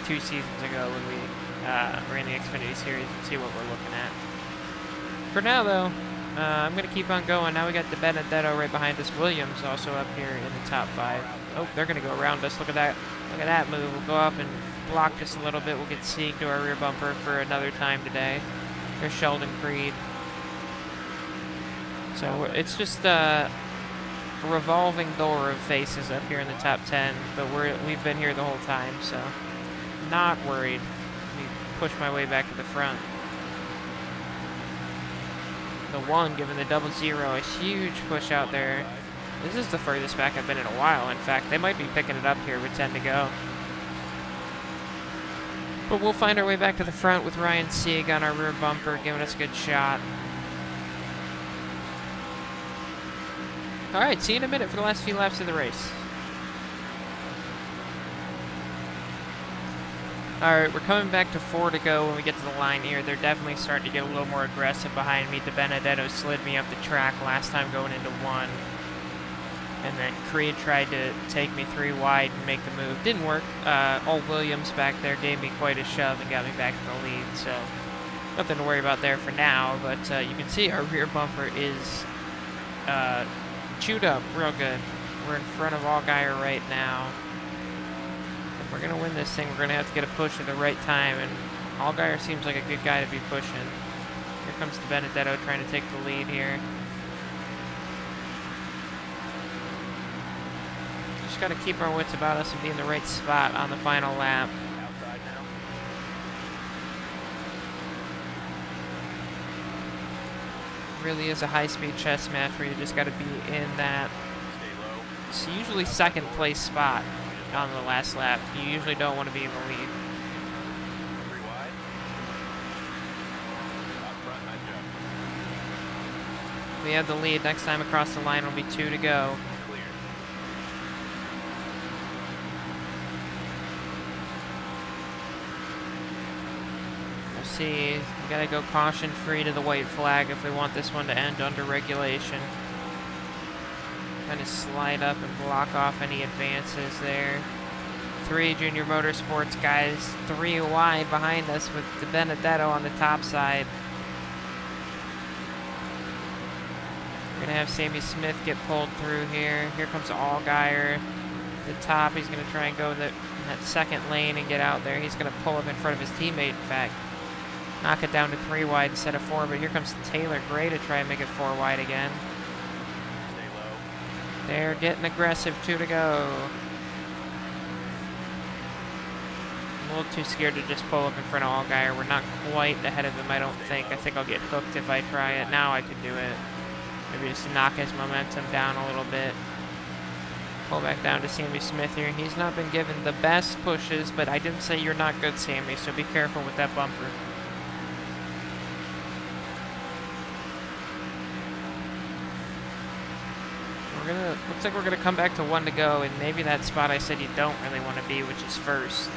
2 seasons ago when we ran the Xfinity Series and see what we're looking at. For now, though, I'm going to keep on going. Now we got DiBenedetto right behind us. Williams also up here in the top 5. Oh, they're going to go around us. Look at that. Look at that move. We'll go up and block just a little bit. We'll get Sieg to our rear bumper for another time today. There's Sheldon Creed. So it's just a revolving door of faces up here in the top 10, but we've been here the whole time, so not worried. Let me push my way back to the front. The 1 giving the 00, a huge push out there. This is the furthest back I've been in a while. In fact, they might be picking it up here with 10 to go. But we'll find our way back to the front with Ryan Sieg on our rear bumper, giving us a good shot. All right, see you in a minute for the last few laps of the race. All right, we're coming back to 4 to go when we get to the line here. They're definitely starting to get a little more aggressive behind me. De Benedetto slid me up the track last time going into 1. And then Creed tried to take me 3 wide and make the move. Didn't work. Old Williams back there gave me quite a shove and got me back to the lead. So nothing to worry about there for now. But you can see our rear bumper is chewed up real good. We're in front of Allgaier right now. If we're going to win this thing, we're going to have to get a push at the right time. And Allgaier seems like a good guy to be pushing. Here comes De Benedetto trying to take the lead here. Just got to keep our wits about us and be in the right spot on the final lap. Outside now. Really is a high-speed chess match where you just got to be in that. Stay low. It's usually second place spot on the last lap. You usually don't want to be in the lead. 3 wide. Out front, nice job. We have the lead. Next time across the line will be 2 to go. Clear. We'll see. We gotta go caution free to the white flag if we want this one to end under regulation. Kind of slide up and block off any advances there. 3 Junior Motorsports guys, 3 wide behind us with De Benedetto on the top side. We're gonna have Sammy Smith get pulled through here. Here comes Allgaier. The top, he's gonna try and go in that second lane and get out there. He's gonna pull up in front of his teammate, in fact. Knock it down to 3 wide instead of 4, but here comes Taylor Gray to try and make it 4 wide again. Stay low. They're getting aggressive, 2 to go. I'm a little too scared to just pull up in front of Allgaier. We're not quite ahead of him, I don't think. I think I'll get hooked if I try it. Now I can do it. Maybe just knock his momentum down a little bit. Pull back down to Sammy Smith here. He's not been given the best pushes, but I didn't say you're not good, Sammy, so be careful with that bumper. Looks like we're gonna come back to 1 to go, and maybe that spot I said you don't really want to be, which is first.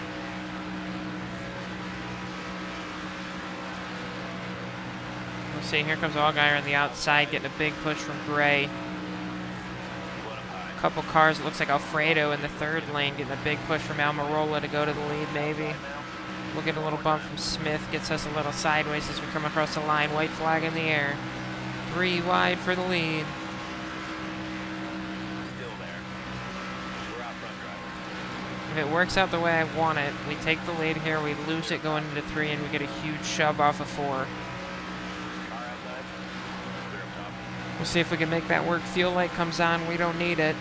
We'll see. Here comes Allgaier on the outside, getting a big push from Gray. A couple cars. It looks like Alfredo in the 3rd lane, getting a big push from Almirola to go to the lead, maybe. We'll get a little bump from Smith, gets us a little sideways as we come across the line. White flag in the air. 3 wide for the lead. If it works out the way I want it, we take the lead here, we lose it going into 3, and we get a huge shove off of 4. We'll see if we can make that work. Fuel light comes on, we don't need it.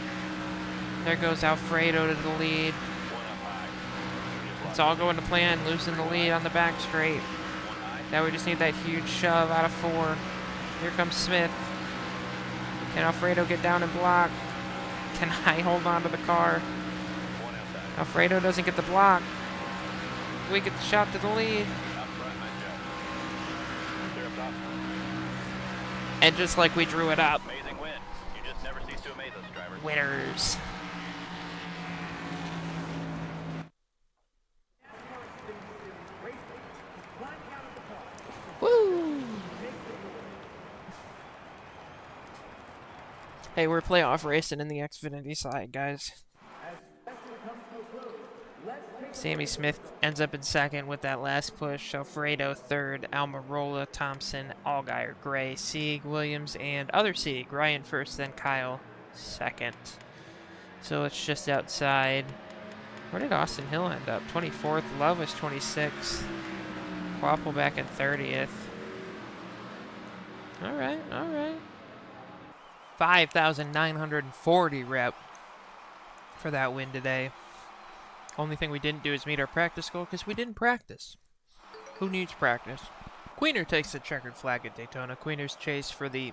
There goes Alfredo to the lead. It's all going to plan, losing the lead on the back straight. Now we just need that huge shove out of 4. Here comes Smith. Can Alfredo get down and block? Can I hold on to the car? Alfredo doesn't get the block. We get the shot to the lead. And just like we drew it up. Amazing win. You just never cease to amaze us, drivers. Winners. Woo! Hey, we're playoff racing in the Xfinity side, guys. Sammy Smith ends up in 2nd with that last push. Alfredo 3rd, Almirola, Thompson, Allgaier, Gray, Sieg, Williams, and other Sieg. Ryan 1st, then Kyle 2nd. So it's just outside. Where did Austin Hill end up? 24th. Love was 26th. Quapple back in 30th. All right, all right. 5,940 rep for that win today. Only thing we didn't do is meet our practice goal because we didn't practice. Who needs practice? Queener takes the checkered flag at Daytona. Queener's chase for the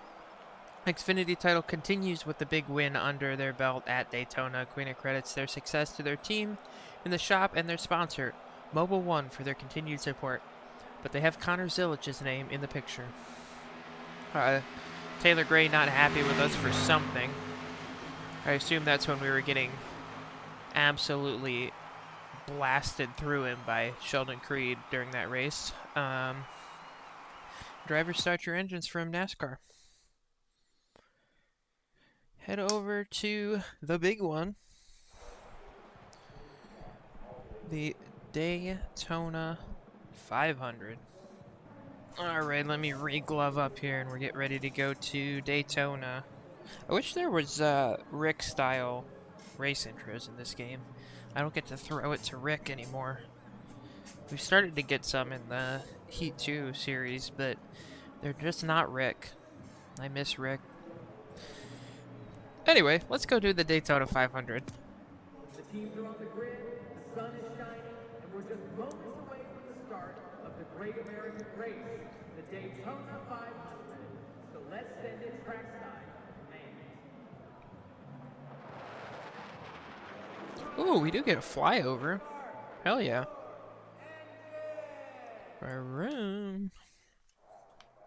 Xfinity title continues with the big win under their belt at Daytona. Queener credits their success to their team in the shop and their sponsor, Mobile One, for their continued support. But they have Connor Zilich's name in the picture. Taylor Gray not happy with us for something. I assume that's when we were getting absolutely blasted through him by Sheldon Creed during that race. Drivers, start your engines from NASCAR. Head over to the big one. The Daytona 500. Alright, let me re-glove up here and we're getting ready to go to Daytona. I wish there was Rick-style race intros in this game. I don't get to throw it to Rick anymore. We've started to get some in the Heat 2 series, but they're just not Rick. I miss Rick. Anyway, let's go do the Daytona 500. The teams are on the grid, the sun is shining, and we're just moments away from the start of the Great American Race, the Daytona 500. So let's send it trackside, man. Ooh, we do get a flyover. Hell yeah. Vroom.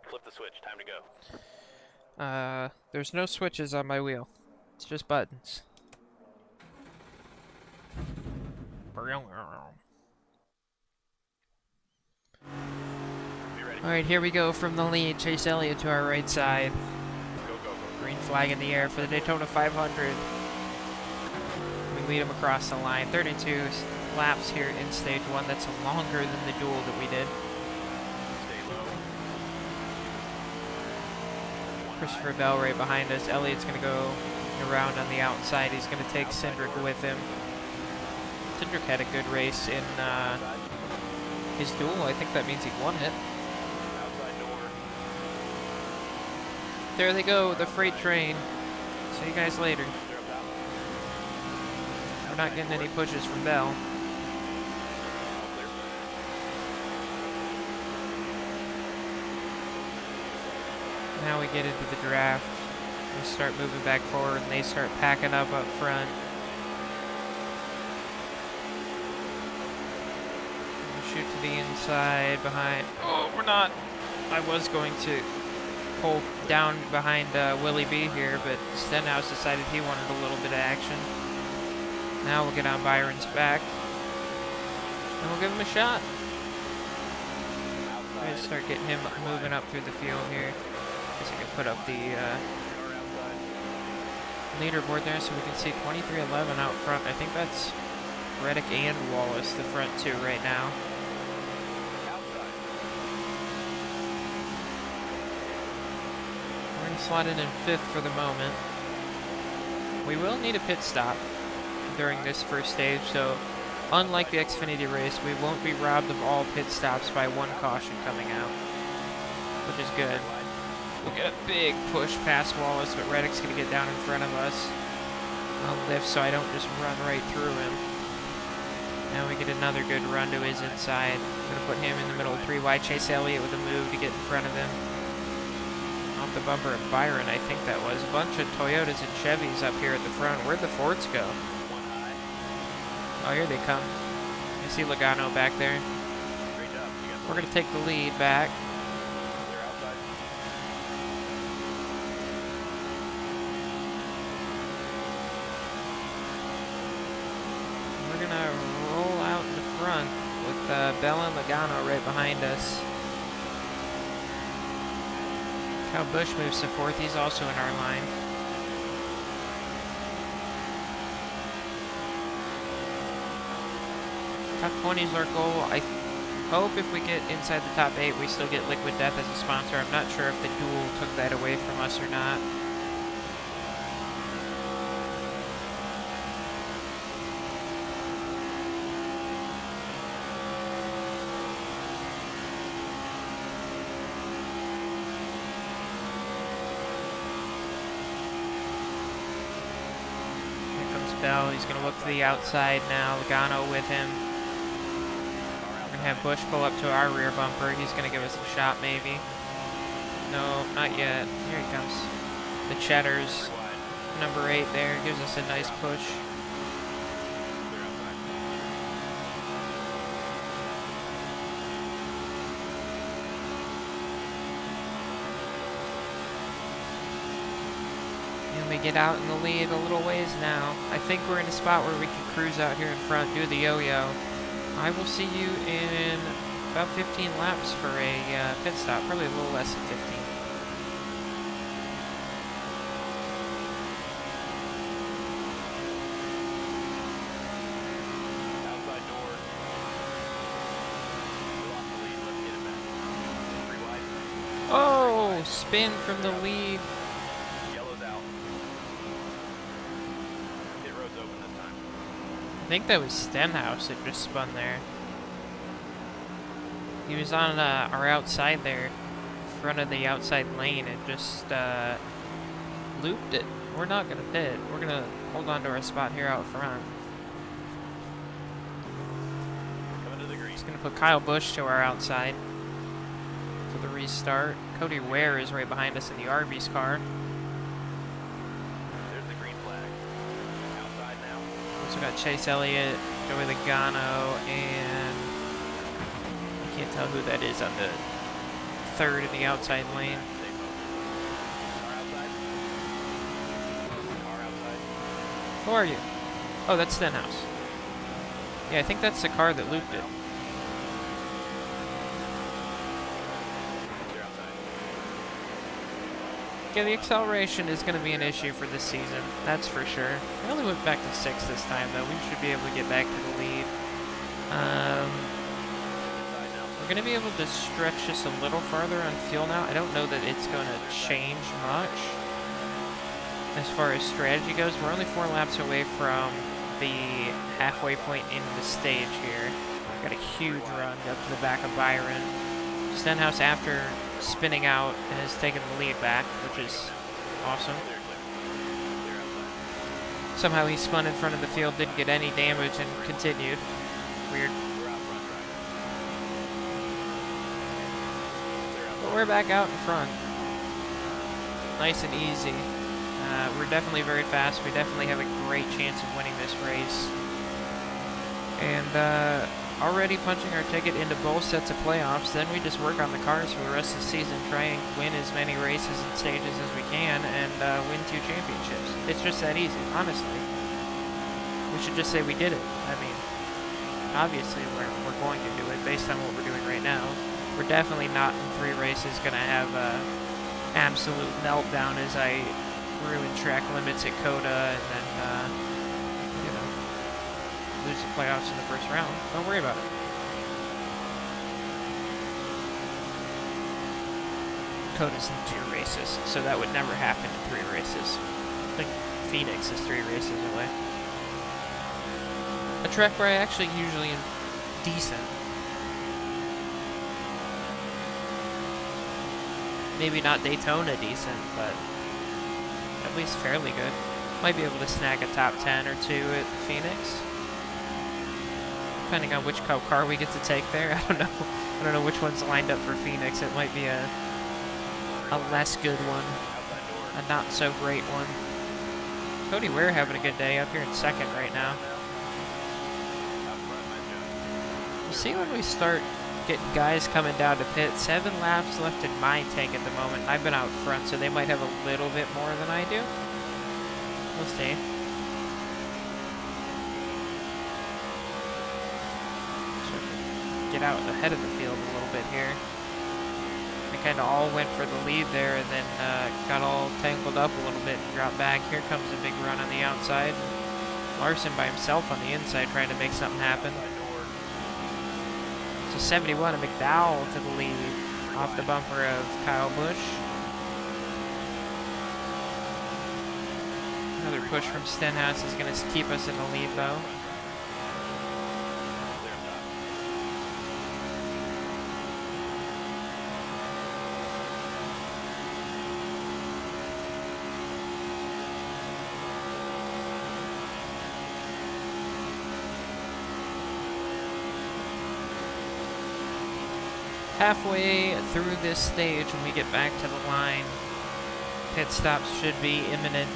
Flip the switch. Time to go. There's no switches on my wheel. It's just buttons. Be ready. Alright, here we go from the lead. Chase Elliott to our right side. Go, go, go. Green flag in the air for the Daytona 500. We lead him across the line. 32 laps here in stage 1. That's longer than the duel that we did. Stay low. Christopher Bell right behind us. Elliott's going to go around on the outside. He's going to take Cindric with him. Cindric had a good race in his duel. I think that means he won it. Outside door. There they go, the freight train. See you guys later. They're up top. We're not getting any pushes from Bell. All clear. Now we get into the draft. We start moving back forward and they start packing up front. We shoot to the inside behind. Oh, we're not. I was going to pull down behind Willie B here, but Stenhouse decided he wanted a little bit of action. Now we'll get on Byron's back. And we'll give him a shot. Try to start getting him moving up through the field here. Guess I can put up the leaderboard there so we can see 23:11 out front. I think that's Reddick and Wallace, the front two right now. We're going to slot in 5th for the moment. We will need a pit stop during this first stage, so unlike the Xfinity race, we won't be robbed of all pit stops by one caution coming out, which is good. We'll get a big push past Wallace, but Reddick's going to get down in front of us. I'll lift so I don't just run right through him. Now we get another good run to his inside. I'm going to put him in the middle, 3 wide. Chase Elliott with a move to get in front of him. Off the bumper of Byron, I think that was. A bunch of Toyotas and Chevys up here at the front. Where'd the Fords go? Oh, here they come. I see Logano back there. Great job. You got the We're going to take the lead back. They're outside. We're going to roll out in the front with Bell and Logano right behind us. Kyle Busch moves to 4th. He's also in our line. Top 20 is our goal. I hope if we get inside the top 8, we still get Liquid Death as a sponsor. I'm not sure if the duel took that away from us or not. Bell. He's going to look to the outside now. Logano with him. We're going to have Bush pull up to our rear bumper. He's going to give us a shot, maybe. No, not yet. Here he comes. The Cheddars. Number 8 there. Gives us a nice push. And we get out in the lead a little ways now. I think we're in a spot where we can cruise out here in front, do the yo-yo. I will see you in about 15 laps for a pit stop. Probably a little less than 15. Outside door. We lost the lead. Let's get it back. 3 wide. Oh, spin from the lead. Yellow's out. Pit road's open this time. I think that was Stenhouse that just spun there. He was on our outside there, front of the outside lane, and just looped it. We're not going to pit. We're going to hold on to our spot here out front. Coming to the green. Just going to put Kyle Busch to our outside for the restart. Cody Ware is right behind us in the Arby's car. There's the green flag. Outside now. Also got Chase Elliott, Joey Logano, and I can't tell who that is on the third in the outside lane. Stay focused. Car outside. Car outside. Who are you? Oh, that's Stenhouse. Yeah, I think that's the car that looped it. They're outside. Yeah, the acceleration is going to be an issue for this season. That's for sure. We only went back to 6th this time, though. We should be able to get back to the lead. We're going to be able to stretch this a little farther on fuel now. I don't know that it's going to change much as far as strategy goes. We're only 4 laps away from the halfway point in the stage here. Got a huge run up to the back of Byron. Stenhouse, after spinning out, has taken the lead back, which is awesome. Somehow he spun in front of the field, didn't get any damage, and continued. Weird. But we're back out in front. Nice and easy. We're definitely very fast. We definitely have a great chance of winning this race. And already punching our ticket into both sets of playoffs. Then we just work on the cars for the rest of the season, try and win as many races and stages as we can, and win 2 championships. It's just that easy, honestly. We should just say we did it. I mean, obviously we're going to do it based on what we're doing right now. We're definitely not in 3 races going to have an absolute meltdown as I ruin track limits at Coda and then, you know, lose the playoffs in the first round. Don't worry about it. Coda's in 2 races, so that would never happen in 3 races. I think Phoenix is 3 races away. A track where I actually usually am decent. Maybe not Daytona decent, but at least fairly good. Might be able to snag a top 10 or 2 at Phoenix. Depending on which car we get to take there. I don't know. I don't know which one's lined up for Phoenix. It might be a less good one. A not so great one. Cody Ware having a good day up here in 2nd right now. We'll see when we start getting guys coming down to pit. 7 laps left in my tank at the moment. I've been out front, so they might have a little bit more than I do. We'll see. So get out ahead of the field a little bit here. They kind of all went for the lead there and then got all tangled up a little bit and dropped back. Here comes a big run on the outside. Larson by himself on the inside trying to make something happen. So 71 of McDowell to the lead off the bumper of Kyle Busch. Another push from Stenhouse is going to keep us in the lead though. halfway through this stage when we get back to the line. Pit stops should be imminent.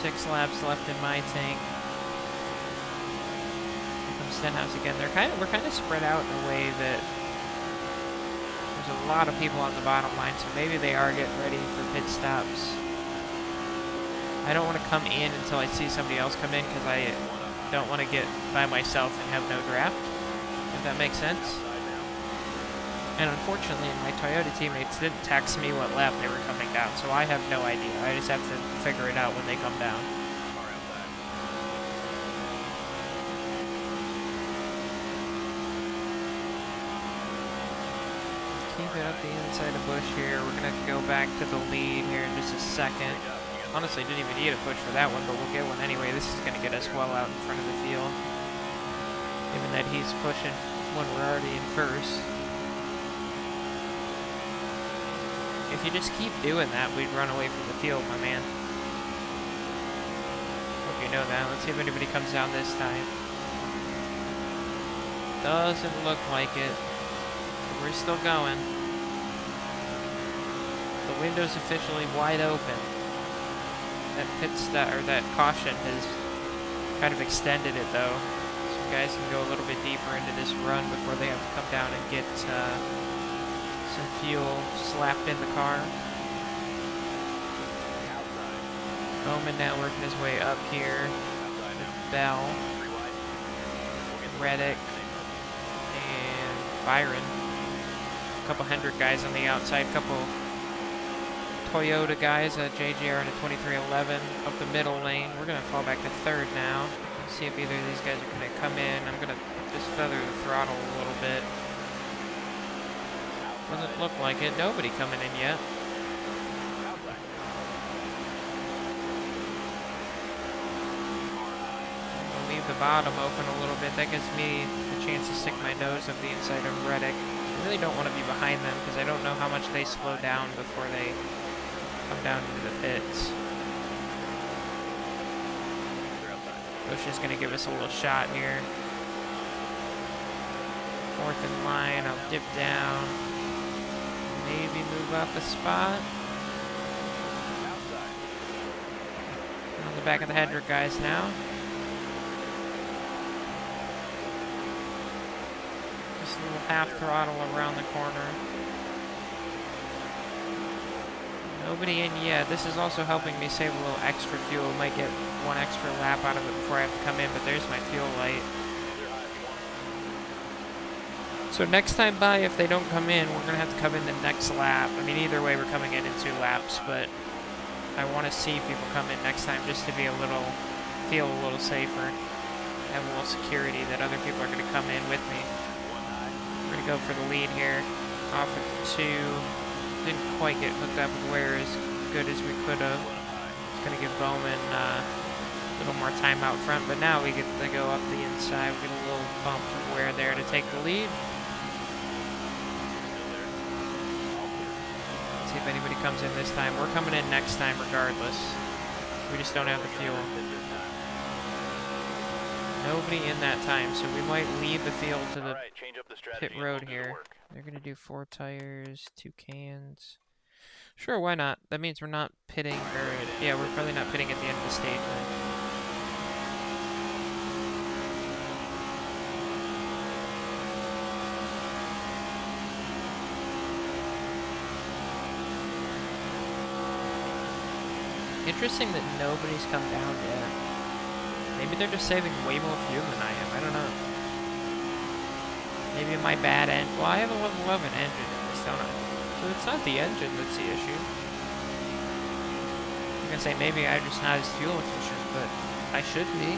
6 laps left in my tank. Here comes Stenhouse again. We're kind of spread out in a way that there's a lot of people on the bottom line, so maybe they are getting ready for pit stops. I don't want to come in until I see somebody else come in because I don't want to get by myself and have no draft, if that makes sense. And unfortunately, my Toyota teammates didn't text me what lap they were coming down, so I have no idea. I just have to figure it out when they come down. Keep it up the inside of Bush here. We're going to go back to the lead here in just a second. Honestly, didn't even need a push for that one, but we'll get one anyway. This is going to get us well out in front of the field, given that he's pushing when we're already in first. If you just keep doing that, we'd run away from the field, my man. Hope you know that. Let's see if anybody comes down this time. Doesn't look like it. But we're still going. The window's officially wide open. That that caution has kind of extended it though. So guys can go a little bit deeper into this run before they have to come down and get some fuel slapped in the car. Bowman now working his way up here with Bell, Reddick, and Byron. A couple hundred guys on the outside, couple Toyota guys, JGR in a 2311 up the middle lane. We're going to fall back to third now. See if either of these guys are going to come in. I'm going to just feather the throttle a little bit. Doesn't look like it. Nobody coming in yet. I'll leave the bottom open a little bit. That gives me a chance to stick my nose up the inside of Reddick. I really don't want to be behind them because I don't know how much they slow down before they come down into the pits. Bush is going to give us a little shot here. Fourth in line. I'll dip down. Maybe move up a spot. On the back of the Hedrick guys now. Just a little half throttle around the corner. Nobody in yet. This is also helping me save a little extra fuel. Might get one extra lap out of it before I have to come in, but there's my fuel light. So next time by, if they don't come in, we're going to have to come in the next lap. I mean, either way, we're coming in 2 laps, but I want to see people come in next time just to be feel a little safer. Have a little security that other people are going to come in with me. We're going to go for the lead here. Off of 2. Didn't quite get hooked up with Ware as good as we could have. It's going to give Bowman a little more time out front, but now we get to go up the inside. We get a little bump from Ware there to take the lead. See if anybody comes in this time. We're coming in next time regardless. We just don't have the fuel. Nobody in that time, so we might leave the field to the pit road here. They're going to do 4 tires, 2 cans. Sure, why not? That means we're not pitting, or yeah, we're probably not pitting at the end of the stage then. Interesting that nobody's come down yet. Maybe they're just saving way more fuel than I am. I don't know. Maybe my bad engine. Well, I have a level 11 engine in this, don't I? So it's not the engine that's the issue. I'm gonna say maybe I'm just not as fuel efficient, but I should be.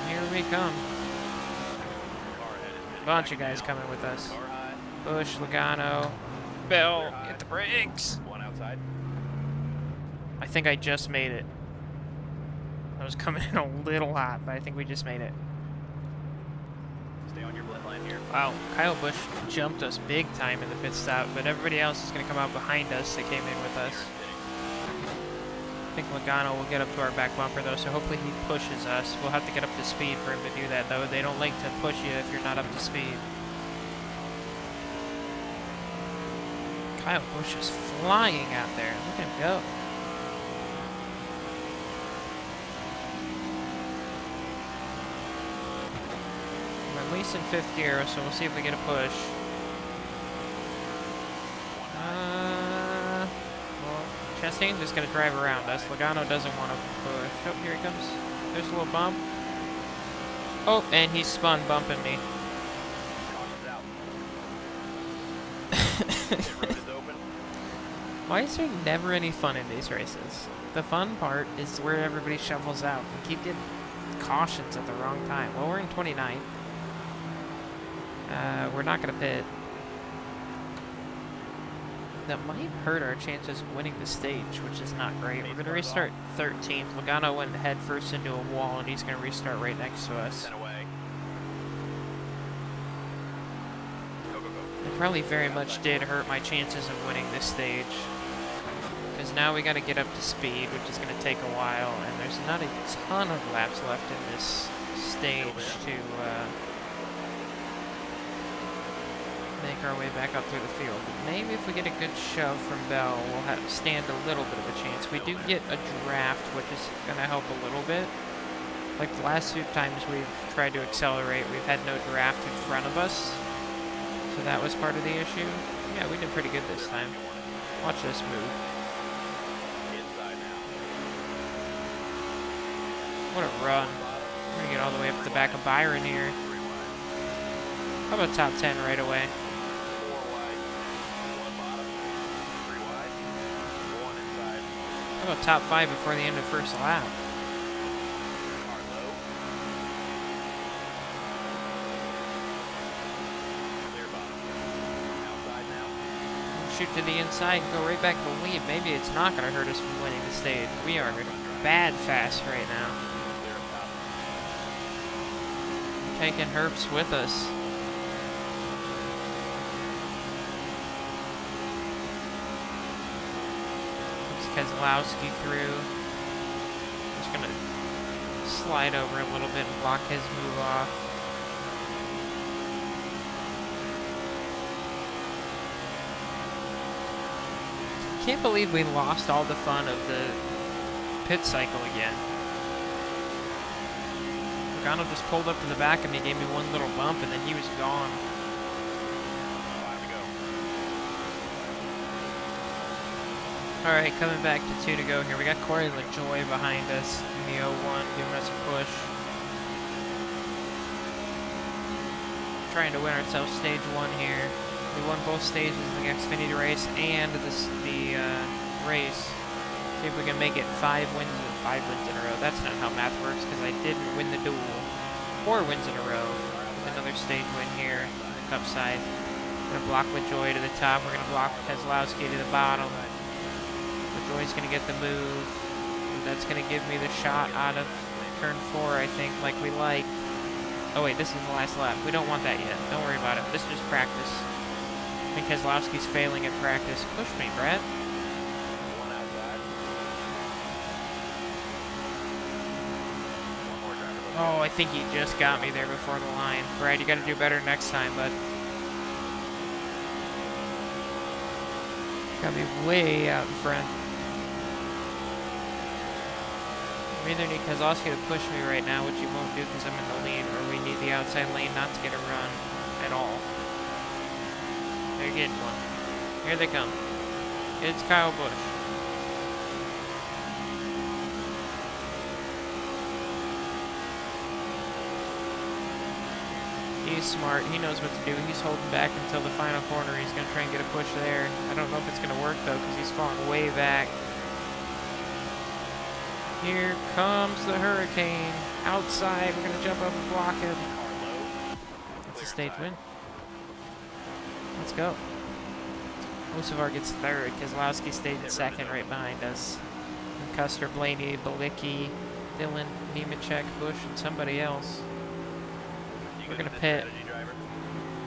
Here we come. Bunch of guys coming with us. Bush, Logano, Bell, hit the brakes. One outside. I think I just made it. I was coming in a little hot, but I think we just made it. Stay on your blend line here. Wow, Kyle Busch jumped us big time in the pit stop, but everybody else is going to come out behind us that came in with us. think Logano will get up to our back bumper though, so hopefully he pushes us. We'll have to get up to speed for him to do that though. They don't like to push you if you're not up to speed. Kyle Busch is flying out there. Look at him go. We're at least in 5th gear, so we'll see if we get a push. Well, Chastain's just going to drive around us. Logano doesn't want to push. Oh, here he comes. There's a little bump. Oh, and he spun bumping me. Caution's out. Pit road is open. Why is there never any fun in these races? The fun part is where everybody shuffles out. We keep getting cautions at the wrong time. Well, we're in 29th. We're not going to pit. That might hurt our chances of winning the stage, which is not great. We're going to restart 13th. Logano went head first into a wall, and he's going to restart right next to us. 10 away. Go, go, go. It probably very much did hurt my chances of winning this stage. Because now we got to get up to speed, which is going to take a while, and there's not a ton of laps left in this stage to make our way back up through the field. But maybe if we get a good shove from Bell, we'll stand a little bit of a chance. We do get a draft, which is going to help a little bit. Like the last few times we've tried to accelerate, we've had no draft in front of us. So that was part of the issue. Yeah, we did pretty good this time. Watch this move. Inside now. What a run. We're going to get all the way up to the back of Byron here. 3 wide. How about top 10 right away? 4 wide. 1 bottom. 3 wide. 1 inside. How about top 5 before the end of first lap? Car low. Clear bottom. Outside now. Shoot to the inside and go right back to the lead. Maybe it's not going to hurt us from winning the stage. We are bad fast right now. Clear up top. Taking Herps with us. Keselowski through. Just going to slide over a little bit and block his move off. Can't believe we lost all the fun of the pit cycle again. Logano just pulled up to the back of me, gave me one little bump, and then he was gone. 5 to go. Alright, coming back to 2 to go here. We got Corey LaJoy behind us in the 01, giving us a push. Trying to win ourselves stage 1 here. We won both stages in the Xfinity race and the race. See if we can make it 5 wins in a row. That's not how math works because I didn't win the duel. 4 wins in a row. Another stage win here on the Cup side. We're going to block LaJoy to the top. We're going to block Keselowski to the bottom. LaJoy's going to get the move. And that's going to give me the shot out of turn 4, I think, like we like. Oh wait, this is the last lap. We don't want that yet. Don't worry about it. This is just practice. I think Keselowski's failing at practice. Push me, Brad. 1 outside. 1 more driver. Oh, I think he just got me there before the line. Brad, you got to do better next time, bud. Got me way out in front. We either need Keselowski to push me right now, which he won't do because I'm in the lead, or we need the outside lane not to get a run at all. They're getting one. Here they come. It's Kyle Busch. He's smart. He knows what to do. He's holding back until the final corner. He's going to try and get a push there. I don't know if it's going to work, though, because he's falling way back. Here comes the Hurricane. Outside. We're going to jump up and block him. Car low. That's a Clear stage side. win. Let's go. Hocevar gets third. Keselowski stayed in second right behind us. And Custer, Blaney, Balicki, Dylan, Nemechek, Bush, and somebody else. You We're good gonna with this pit strategy, driver?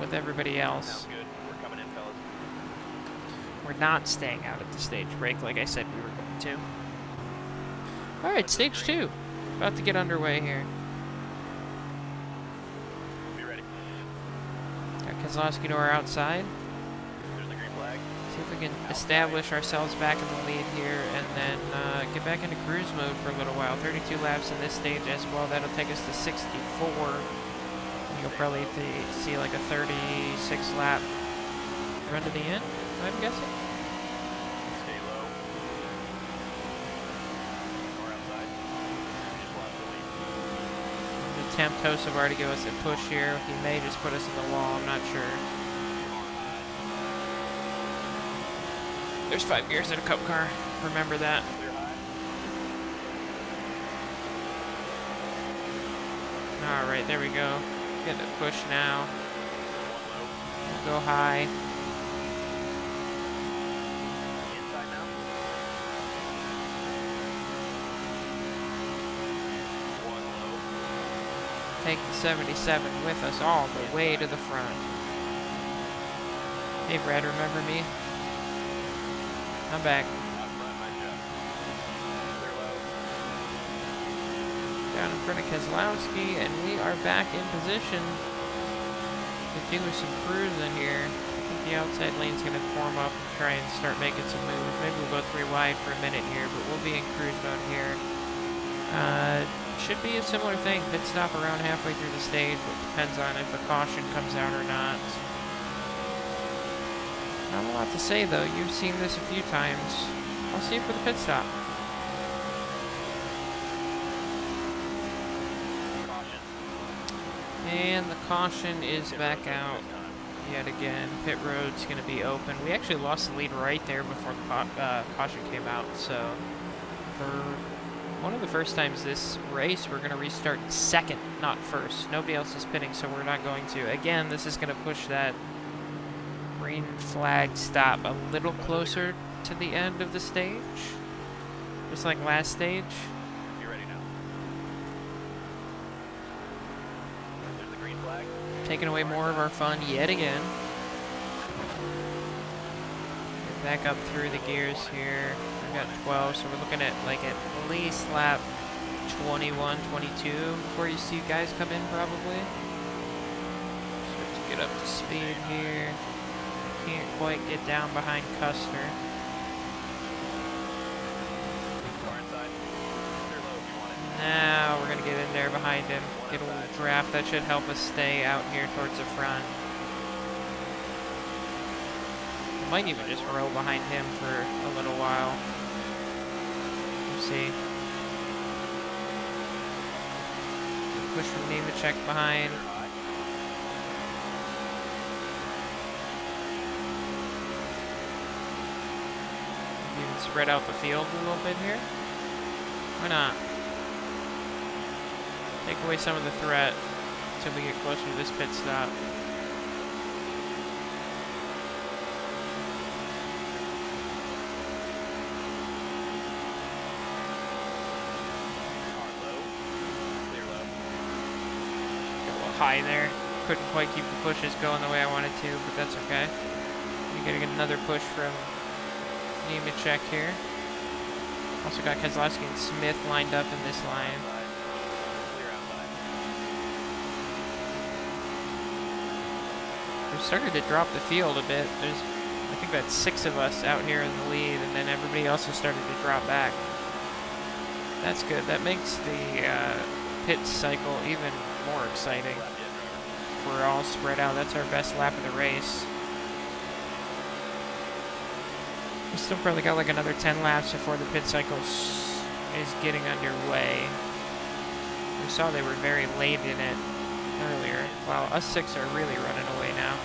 with everybody else. Sounds good. We're coming in, fellas. We're not staying out at the stage break like I said we were going to. All right, stage 2. About to get underway here. Be ready. Got Keselowski to our outside. There's the green flag. See if we can establish ourselves back in the lead here and then get back into cruise mode for a little while. 32 laps in this stage as well. That'll take us to 64. You'll probably see like a 36 lap run to the end, I'm guessing. Stay low. More outside. We just lost the lead. The temp Tosavar to give us a push here. He may just put us in the wall, I'm not sure. There's 5 gears in a cup car. Remember that. Clear high. Alright, there we go. Getting a push now. One low. Go high. Inside now. One low. Take the 77 with us all the way to the front. Hey Brad, remember me? I'm back. Out front, my Jeff. Clear low. Down in front of Keselowski, and we are back in position to do some cruising here. I think the outside lane's going to form up and try and start making some moves. Maybe we'll go 3 wide for a minute here, but we'll be in cruise mode here. Should be a similar thing. Pit stop around halfway through the stage, but depends on if a caution comes out or not. Not a lot to say though. You've seen this a few times. I'll see you for the pit stop. Caution. And the caution is back out yet again. Pit road's going to be open. We actually lost the lead right there before the caution came out. So for one of the first times this race, we're going to restart second, not first. Nobody else is pitting, so we're not going to. Again, this is going to push that green flag stop a little closer to the end of the stage. Just like last stage. Be ready now. There's the green flag. Taking away more of our fun yet again. Get back up through the gears here. I've got 12, so we're looking at like at least lap 21, 22 before you see guys come in probably. Start to get up to speed here. Can't quite get down behind Custer. Car inside. Clear low if you want it. Now we're gonna get in there behind him. Get a little draft. That should help us stay out here towards the front. Might even just roll behind him for a little while. We'll see. Push from Nemechek behind. Clear high. Even spread out the field a little bit here. Why not? Take away some of the threat until we get closer to this pit stop. Car low. Clear low. Got a little high there. Couldn't quite keep the pushes going the way I wanted to, but that's okay. You're gonna get another push from Nemechek here. Also got Keselowski and Smith lined up in this line. Outside. Clear outside. We've started to drop the field a bit. I think that's 6 of us out here in the lead, and then everybody else has started to drop back. That's good. That makes the pit cycle even more exciting. Lap yet, driver. We're all spread out. That's our best lap of the race. We still probably got like another 10 laps before the pit cycle is getting underway. We saw they were very late in it earlier. Wow, us 6 are really running away now.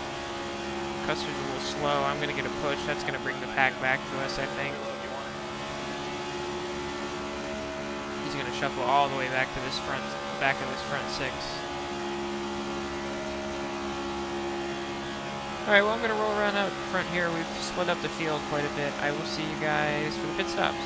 Custer's a little slow. I'm going to get a push. That's going to bring the pack back to us, I think. Clear low if you want it. He's going to shuffle all the way back to this back of this front 6. Alright, well, I'm going to roll around out front here. We've split up the field quite a bit. I will see you guys for the pit stops.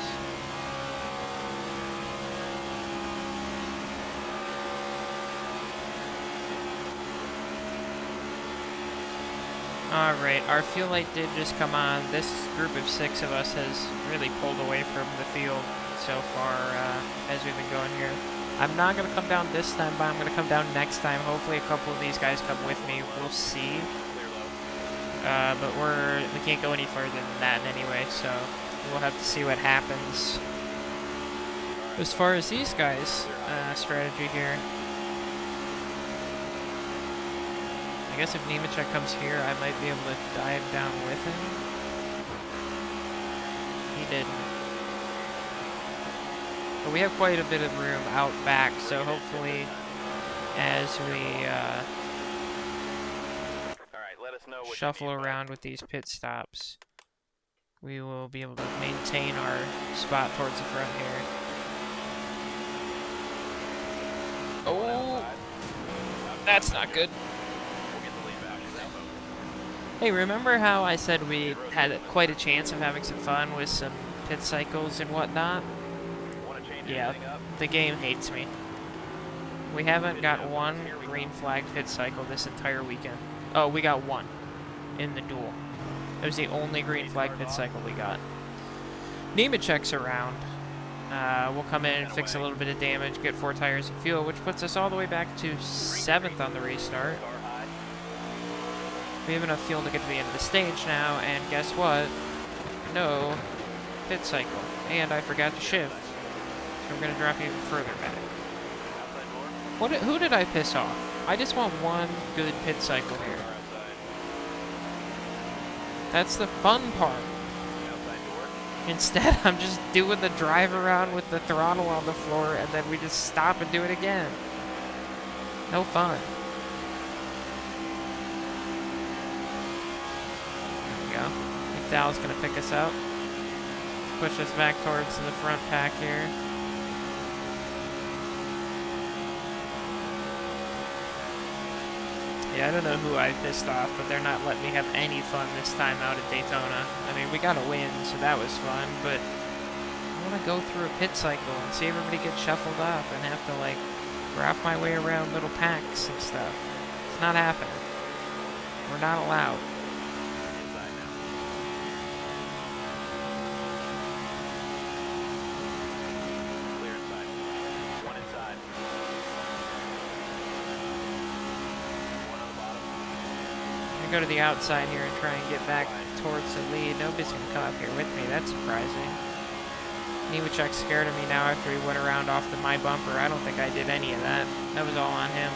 Alright, our fuel light did just come on. This group of 6 of us has really pulled away from the field so far as we've been going here. I'm not going to come down this time, but I'm going to come down next time. Hopefully a couple of these guys come with me. We'll see. But we can't go any further than that anyway, so we'll have to see what happens. As far as these guys' strategy here, I guess if Nemechek comes here, I might be able to dive down with him. He didn't. But we have quite a bit of room out back, so hopefully as we shuffle around with these pit stops, we will be able to maintain our spot towards the front here. Oh, that's not good. Hey, remember how I said we had quite a chance of having some fun with some pit cycles and whatnot? Yeah, the game hates me. We haven't got one green flag pit cycle this entire weekend. Oh, we got one in the duel. It was the only green flag pit cycle we got. Nemechek's around. We'll come in and fix a little bit of damage, get 4 tires of fuel, which puts us all the way back to 7th on the restart. We have enough fuel to get to the end of the stage now, and guess what? No pit cycle. And I forgot to shift. So we're going to drop even further back. Who did I piss off? I just want one good pit cycle here. That's the fun part. Instead, I'm just doing the drive around with the throttle on the floor, and then we just stop and do it again. No fun. McDowell's going to pick us up. Push us back towards the front pack here. Yeah, I don't know who I pissed off, but they're not letting me have any fun this time out at Daytona. I mean, we got a win, so that was fun, but I want to go through a pit cycle and see everybody get shuffled up and have to, like, wrap my way around little packs and stuff. It's not happening. We're not allowed. Go to the outside here and try and get back towards the lead. Nobody's going to come up here with me. That's surprising. Nemechek's scared of me now after he went around off the my bumper. I don't think I did any of that. That was all on him.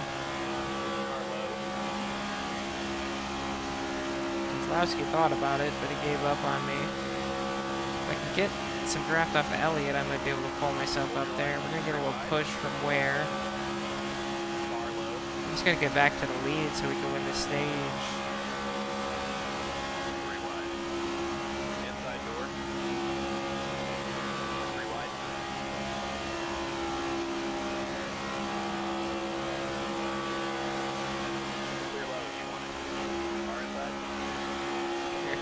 Kozlowski thought about it, but he gave up on me. If I can get some draft off of Elliott, I might be able to pull myself up there. We're going to get a little push from Ware. I'm just going to get back to the lead so we can win the stage.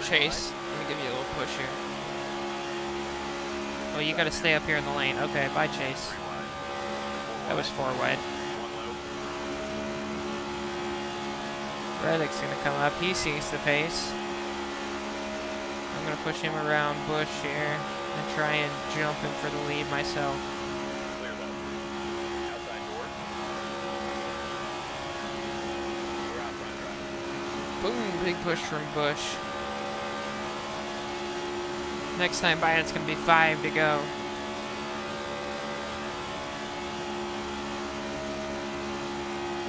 Chase, let me give you a little push here. Oh, you gotta stay up here in the lane. Okay, bye, Chase. That was 4 wide. Reddick's gonna come up. He sees the pace. I'm gonna push him around Bush here and try and jump him for the lead myself. Boom, big push from Bush. Next time by, it's going to be 5 to go.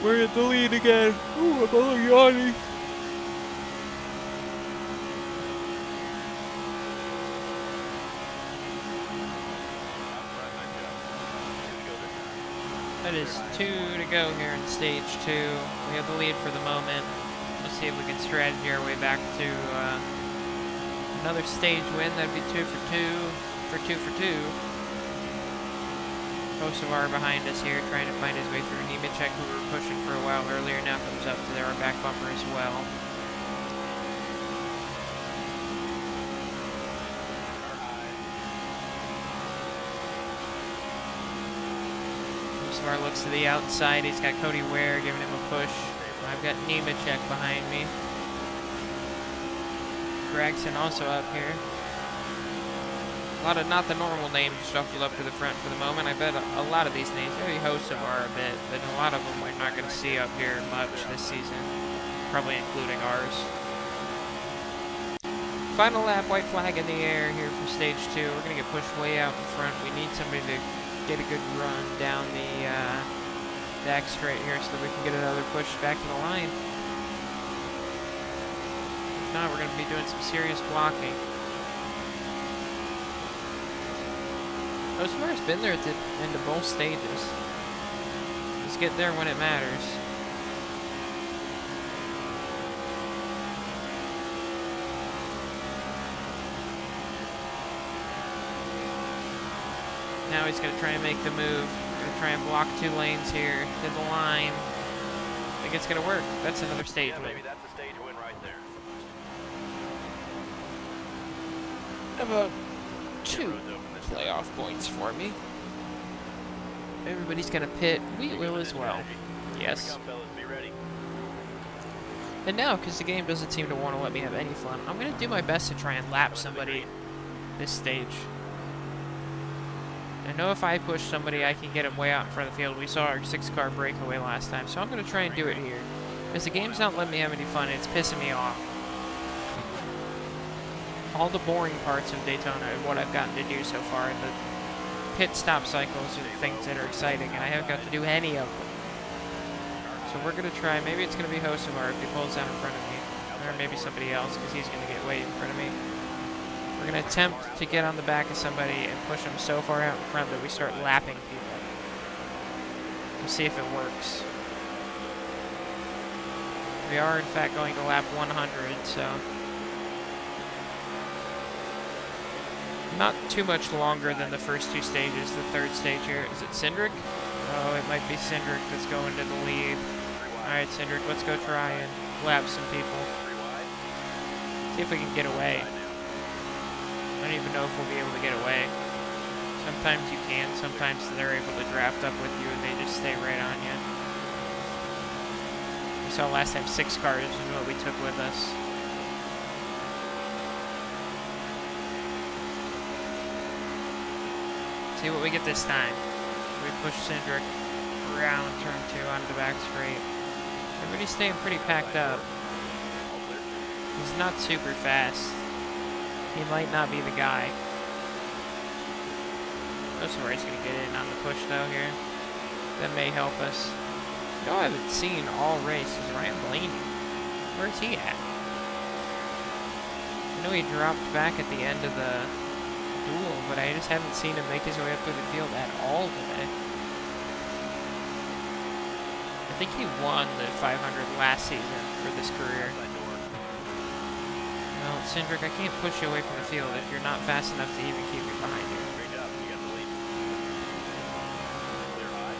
We're at the lead again. Ooh, I'm all yawning. That is 2 to go here in stage 2. We have the lead for the moment. Let's see if we can strategy our way back to another stage win. That'd be 2 for 2 for 2 for 2. Kosovar behind us here, trying to find his way through. Nemechek, who we were pushing for a while earlier, now comes up to our back bumper as well. Kosovar looks to the outside. He's got Cody Ware giving him a push. I've got Nemechek behind me. Gregson also up here. A lot of not the normal names shuffled up to the front for the moment. I bet a lot of these names, maybe Hocevar a bit, but a lot of them we're not going to see up here much this season, probably including ours. Final lap, white flag in the air here for stage 2. We're going to get pushed way out in front. We need somebody to get a good run down the back straight here so that we can get another push back to the line. If not, we're going to be doing some serious blocking. Hocevar's been there at the end of both stages. Just get there when it matters. Now he's going to try and make the move. Going to try and block 2 lanes here. To the line. I think it's going to work. That's another stage Yeah, win. maybe that's a stage win right there. About 2 playoff points for me. Everybody's going to pit. We will as well. Yes. Here we come, fellas. Be ready. And now, because the game doesn't seem to want to let me have any fun, I'm going to do my best to try and lap somebody this stage. I know if I push somebody, I can get him way out in front of the field. We saw our 6-car breakaway last time, so I'm going to try and do it here. Because the game's not letting me have any fun, it's pissing me off. All the boring parts of Daytona are what I've gotten to do so far. The pit stop cycles are the things that are exciting, and I haven't got to do any of them. So we're going to try, maybe it's going to be Hocevar if he pulls down in front of me. Or maybe somebody else, because he's going to get way in front of me. We're going to attempt to get on the back of somebody and push them so far out in front that we start lapping people. We'll see if it works. We are, in fact, going to lap 100, so... not too much longer than the first 2 stages. The third stage here, is it Cindric? Oh, it might be Cindric that's going to the lead. Alright, Cindric, let's go try and lap some people. See if we can get away. I don't even know if we'll be able to get away. Sometimes you can, sometimes they're able to draft up with you and they just stay right on you. We saw last time 6 cars is what we took with us. See what we get this time. We push Cindric around turn 2 onto the back straight. Everybody's staying pretty packed up. He's not super fast. He might not be the guy. Hocevar's going to get in on the push though here. That may help us. You know I haven't seen all race is Ryan Blaney. Where's he at? I know he dropped back at the end of the duel, but I just haven't seen him make his way up through the field at all today. I think he won the 500 last season for this career. Well, Cindric, I can't push you away from the field if you're not fast enough to even keep me behind you. Great job. You got the lead. Clear high.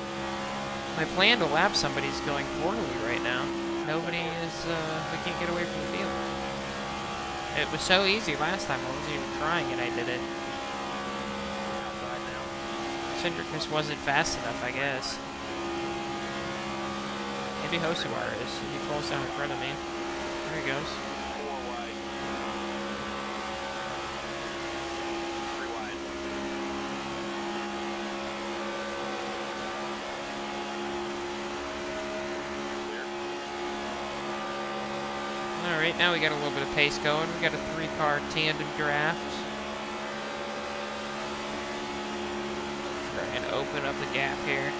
My plan to lap somebody's going poorly right now. Nobody is, we can't get away from the field. It was so easy last time. I wasn't even trying and I did it. Outside now. Cindric just wasn't fast enough, I guess. Maybe Hocevar is. He pulls down in front of me. There he goes. 4 wide. 3 wide. Clear. Alright, now we got a little bit of pace going. We got a 3-car tandem draft. Try and open up the gap here.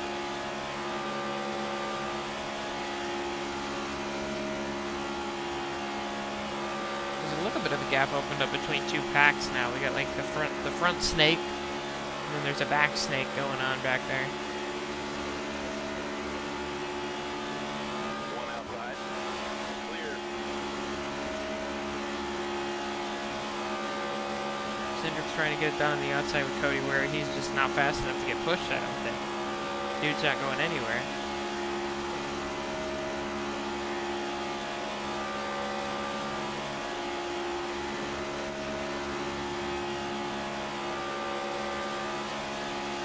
There's a little bit of a gap opened up between 2 packs now. We got like the front snake, and then there's a back snake going on back there. 1 outside. Clear. Cindric's trying to get it done on the outside with Cody where he's just not fast enough to get pushed, I don't think. Dude's not going anywhere.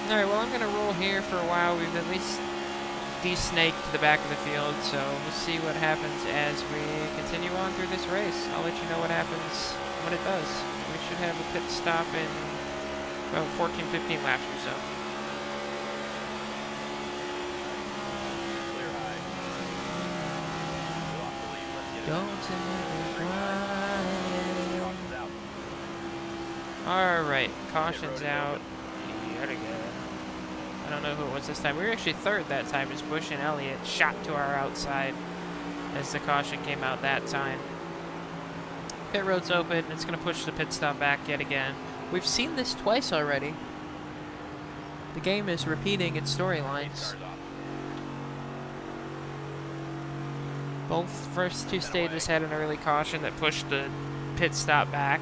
Alright, well I'm going to roll here for a while. We've at least de-snaked the back of the field, so we'll see what happens as we continue on through this race. I'll let you know what happens when it does. We should have a pit stop in about 14, 15 laps or so. Clear high. We're off the lead. Let's get it. Don't tell me why. Caution's out. Alright, caution's out. Yet again. I don't know who it was this time. We were actually third that time as Bush and Elliott shot to our outside as the caution came out that time. Pit road's open. It's going to push the pit stop back yet again. We've seen this twice already. The game is repeating its storylines. Car's off. Both first two stages had an early caution that pushed the pit stop back.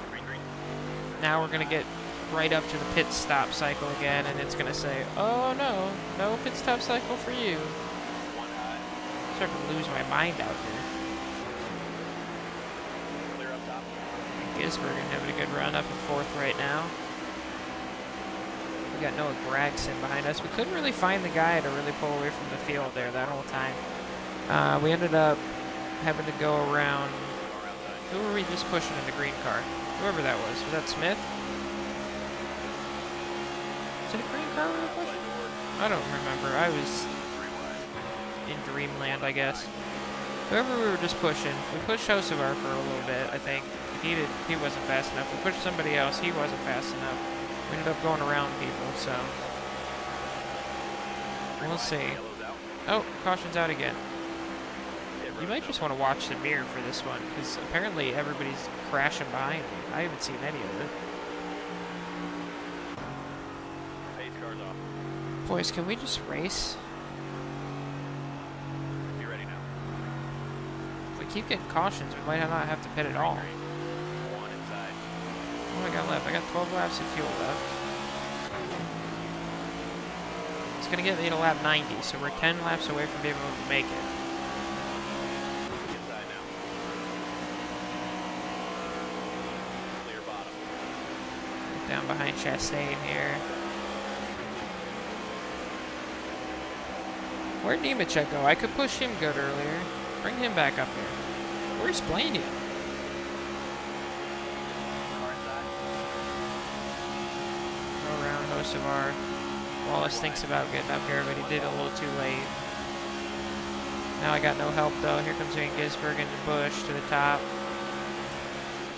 Green, green. Now we're going to get right up to the pit stop cycle again, and it's going to say, oh no, no pit stop cycle for you. One high. I'm starting to lose my mind out here. Clear up top. Gisbergen having a good run up in fourth right now. We got Noah Gregson behind us. We couldn't really find the guy to really pull away from the field there that whole time. We ended up having to go around. Car outside. Who were we just pushing in the green car? Whoever that was. Was that Smith? Is it a green car we were pushing? Outside door. I don't remember. I was 3 wide. in dreamland, I guess. Whoever we were just pushing, we pushed Hosevar for a little bit, I think. He wasn't fast enough. We pushed somebody else, he wasn't fast enough. We ended up going around people, so we'll see. Yellow's out. Oh, caution's out again. Pit You road's might just open. want to watch the mirror for this one, because apparently everybody's crashing behind me. I haven't seen any of it. Pace car's off. Boys, can we just race? Be ready now. If we keep getting cautions, we might not have to pit at all. Green. One inside. What do I got left? I got 12 laps of fuel left. It's going to get me to lap 90, so we're 10 laps away from being able to make it. Inside now. Clear bottom. Down behind Chastain here. Where'd Nemechek go? I could push him good earlier. Bring him back up here. Where's Blaney? Car inside. Go around Hosevar. Wallace thinks about getting up here, but he did a little too late. Now I got no help though. Here comes Ian Gisbergen and Bush to the top.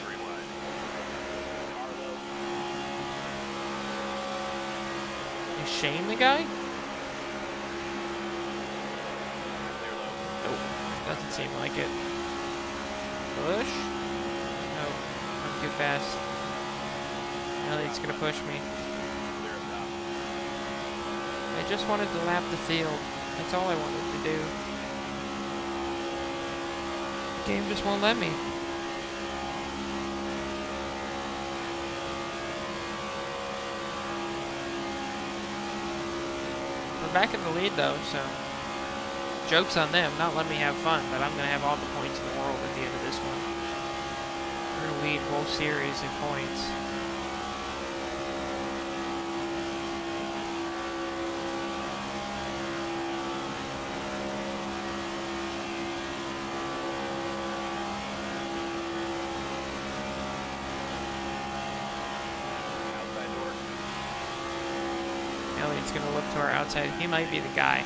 3 wide. Car low. Is Shane the guy? Clear low. Nope. Doesn't seem like it. Bush? Nope. I'm too fast. Elliott's gonna push me. Clear up top. I just wanted to lap the field. That's all I wanted to do. The game just won't let me. We're back in the lead though, so joke's on them, not letting me have fun, but I'm gonna have all the points in the world at the end of this one. We're gonna lead whole series in points. Outside door. Elliott's gonna look to our outside. He might be the guy.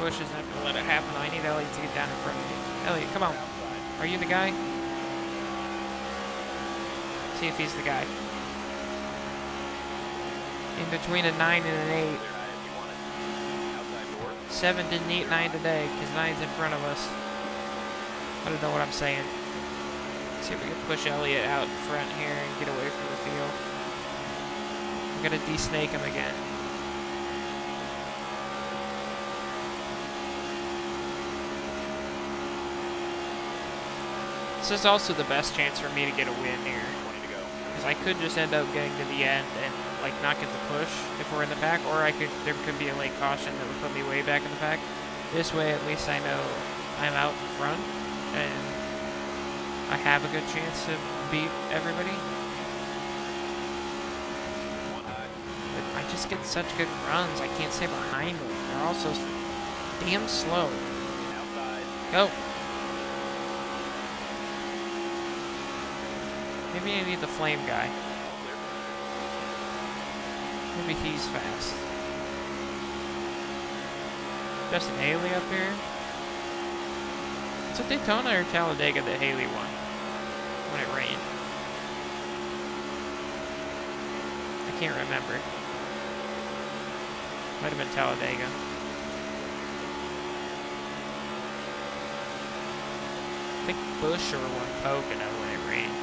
Bush isn't gonna let it happen. I need Elliott to get down in front of me. Elliott, come on. Outside. Are you the guy? See if he's the guy. In between a 9 and an 8. Clear high if you want it. Outside door. 7 didn't eat 9 today, because 9's in front of us. I don't know what I'm saying. See if we can push Elliott out in front here and get away from the field. I'm gonna de-snake him again. This is also the best chance for me to get a win here. 20 to go. Because I could just end up getting to the end and like not get the push if we're in the pack, or there could be a late caution that would put me way back in the pack. This way, at least I know I'm out in front and I have a good chance to beat everybody. One high. But I just get such good runs. I can't stay behind them. They're all so damn slow. Outside. Go. Maybe I need the flame guy. All clear. Maybe he's fast. Justin Haley up here. Is it Daytona or Talladega that Haley won when it rained? I can't remember. Might have been Talladega. I think Busch or one Pocono when it rained.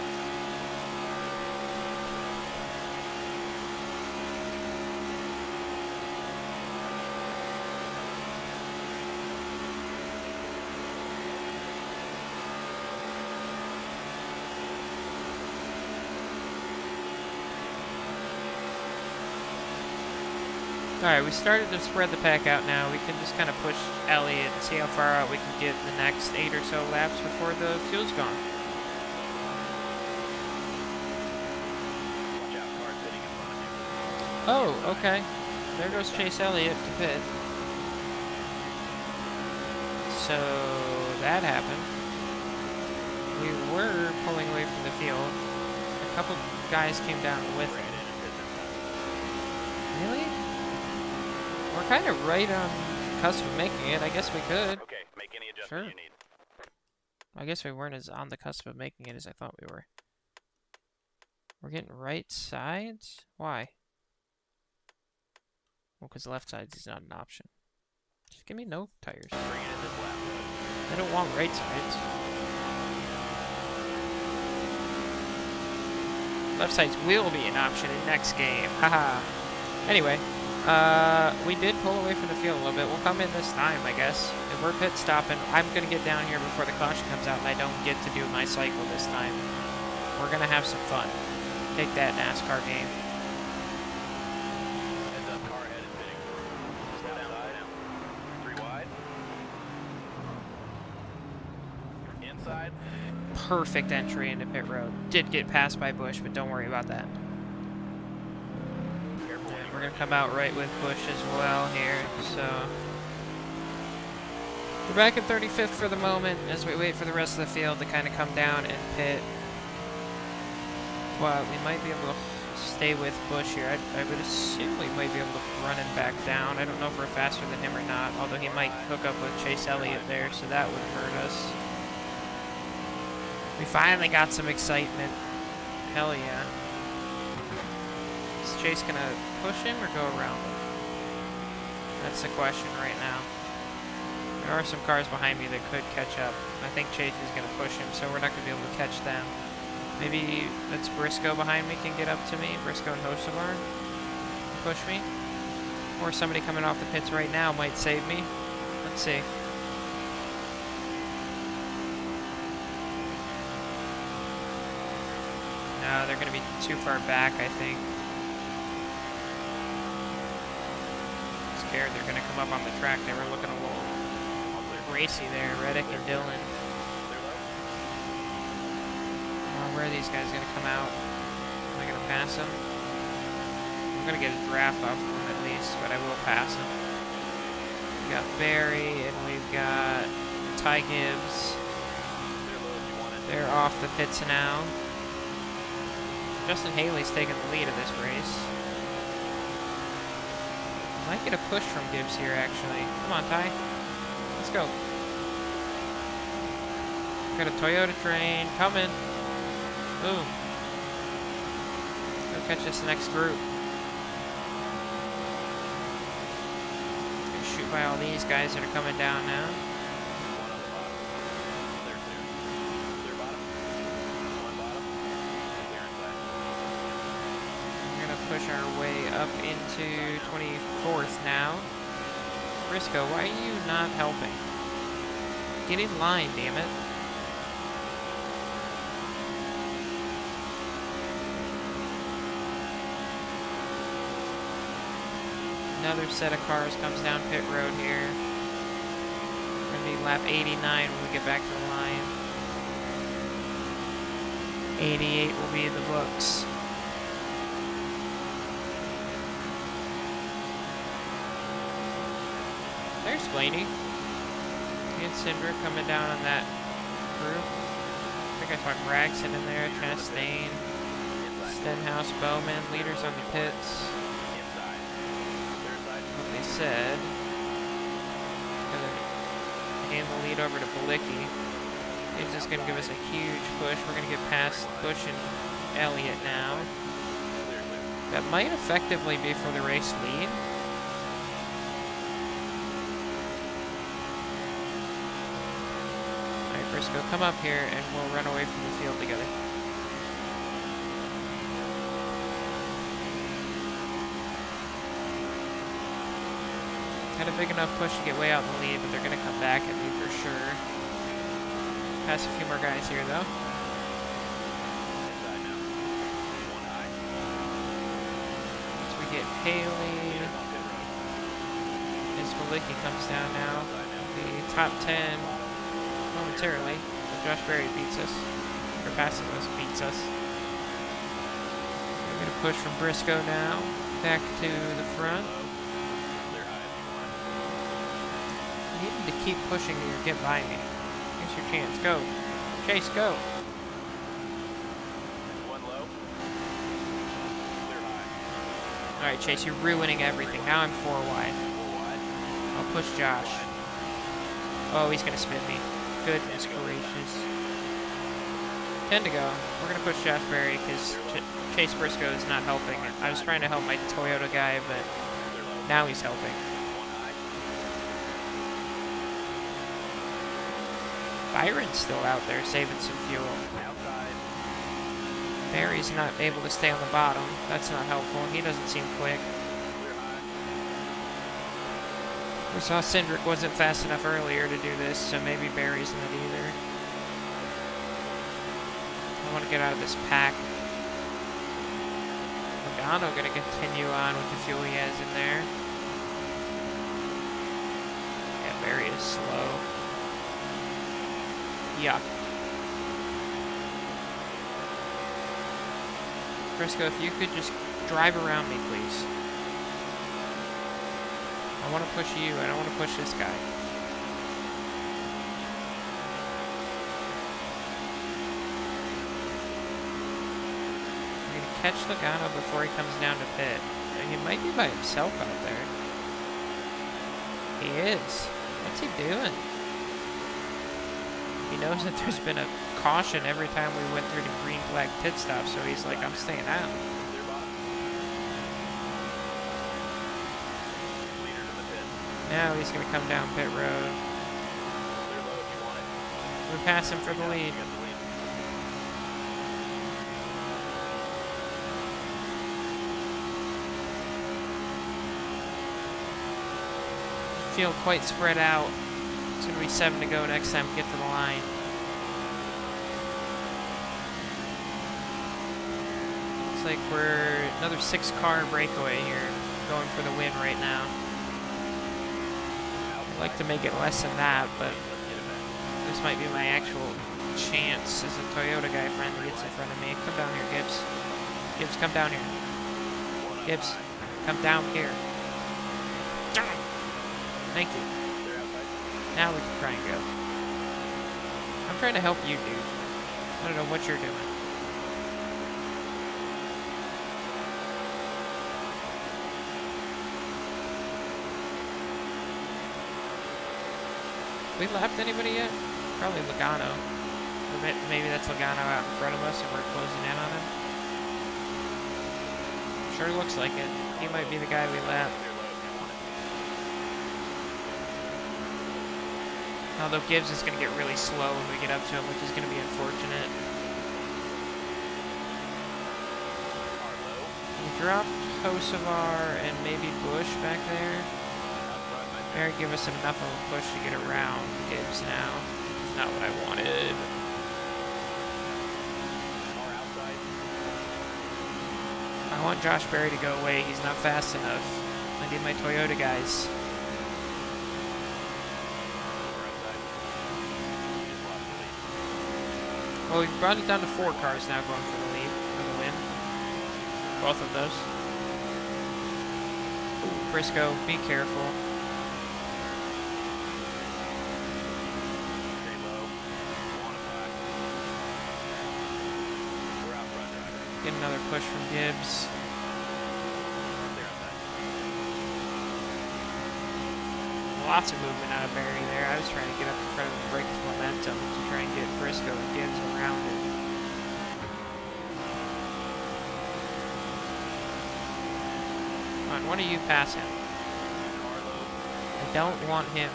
Alright, we started to spread the pack out now. We can just kind of push Elliott and see how far out we can get in the next 8 or so laps before the fuel's gone. Watch out, cars pitting in front of you. Oh, okay. There goes Chase Elliott to pit. So that happened. We were pulling away from the field. A couple guys came down with Bring him. it in and pit this time. Really? We're kind of right on the cusp of making it. I guess we could. Okay, make any adjustment Sure. you need. I guess we weren't as on the cusp of making it as I thought we were. We're getting right sides? Why? Well, because left sides is not an option. Just give me no tires. Bring it in this lap. I don't want right sides. Left sides will be an option in next game. Haha. Anyway, we did pull away from the field a little bit. We'll come in this time, I guess. If we're pit stopping, I'm going to get down here before the caution comes out and I don't get to do my cycle this time. We're going to have some fun. Take that, NASCAR game. Heads up, car ahead is pitting. Slow down, slow down. 3 wide. Inside. Perfect entry into pit road. Did get passed by Busch, but don't worry about that. Careful when you We're going to come out right with Busch as well here, so... We're back in 35th for the moment as we wait for the rest of the field to kind of come down and pit. Well, we might be able to stay with Busch here. I would assume we might be able to run him back down. I don't know if we're faster than him or not, although he might hook up with Chase Elliott there, so that would hurt us. We finally got some excitement. Hell yeah. Is Chase gonna push him or go around him? That's the question right now. There are some cars behind me that could catch up. I think Chase is gonna push him, so we're not gonna be able to catch them. Maybe that's Briscoe behind me can get up to me. Briscoe and Hocevar push me. Or somebody coming off the pits right now might save me. Let's see. No, they're going to be too far back, I think. Scared they're going to come up on the track. They were looking a little racy there, Reddick and Dillon. Where are these guys going to come out? Am I going to pass them? I'm going to get a draft off of them at least, but I will pass them. We got Barry and we've got Ty Gibbs. They're off the pits now. Justin Haley's taking the lead of this race. Might get a push from Gibbs here, actually. Come on, Ty. Let's go. Got a Toyota train coming. Boom. Go catch this next group. Gonna shoot by all these guys that are coming down now. One on the bottom. There, two. Clear bottom. One bottom. Clear inside. We're gonna push our way up into 24th now. Briscoe, why are you not helping? Get in line, damn it. Another set of cars comes down pit road here. Gonna be lap 89 when we get back to the line. 88 will be in the books. There's Blaney. Me and Cinder coming down on that group. Pick got fucking Braxton in there, Chastain, Inside. Stenhouse, Bowman, leaders on the pits. Inside. Clear inside. What they said. Gonna hand the lead over to Balicki. He's just gonna give us a huge push. We're gonna get past Busch and Elliott now. Clear, clear. That might effectively be for the race lead. Alright, Briscoe, come up here and we'll run away from the field together. Had a big enough push to get way out in the lead, but they're gonna come back at me for sure. Pass a few more guys here though. Inside now. One high. As we get Haley. Leaders on pit road. As Balicki comes down now. Outside now. The top 10 momentarily. Josh Berry beats us. Or passing us beats us. We're gonna push from Briscoe now. Back to the front. Clear high if you want. You need to keep pushing to get by me. Here's your chance. Go. Chase, go. One low. Clear high. Alright, Chase, you're ruining everything. Now I'm 4 wide. Four wide. I'll push Josh. Oh, he's gonna spin me. Goodness gracious. 10 to go. We're gonna push Josh Berry because Chase Briscoe is not helping. I was trying to help my Toyota guy, but Clear low. now he's helping. One high. Byron's still out there saving some fuel. Outside. Barry's not able to stay on the bottom. That's not helpful. He doesn't seem quick. Clear high. We saw Cindric wasn't fast enough earlier to do this, so maybe Barry's not either. I want to get out of this pack. Logano going to continue on with the fuel he has in there. Yeah, Barry is slow. Yuck. Briscoe, if you could just drive around me, please. I want to push you, I don't want to push this guy. I'm going to catch Logano before he comes down to pit. He might be by himself out there. He is. What's he doing? He knows that there's been a caution every time we went through the green flag pit stop, so he's like, I'm staying out. Clear bottom. Leaders in the pit. Now he's going to come down pit road. Clear low if you want it. We pass him for the lead. You got the lead. Feel quite spread out. It's going to be 7 to go next time we get to the line. Looks like we're another 6-car breakaway here, going for the win right now. I'd like to make it less than that, but Let's get it back. this might be my actual chance as a Toyota guy finally gets in front of me. Come down here, Gibbs. Gibbs, come down here. One up Gibbs, high. come down here. Thank you. Clear outside. Now we can try and go. I'm trying to help you, dude. I don't know what you're doing. We lapped anybody yet? Probably Logano. Or maybe that's Logano out in front of us and we're closing in on him. Sure looks like it. He might be the guy we lapped. Clear low if you want it. Although Gibbs is going to get really slow when we get up to him, which is going to be unfortunate. Car low. We dropped Hocevar and maybe Bush back there. Out front, my man. Mary give us enough of a push to get around Gibbs now. Not what I wanted. Car outside. I want Josh Berry to go away. He's not fast enough. I need my Toyota guys. We're outside. You just lost the lead. Well, we brought it down to 4 cars now going for the lead, for the win. Both of those. Ooh, Briscoe, be careful. Stay low. One up high. Get another push from Gibbs. They're outside. Lots of movement out of Barry there. I was trying to get up in front of him, break his momentum to try and get Briscoe and Gibbs around him. Come on, one of you pass him. Harlow. I don't want him.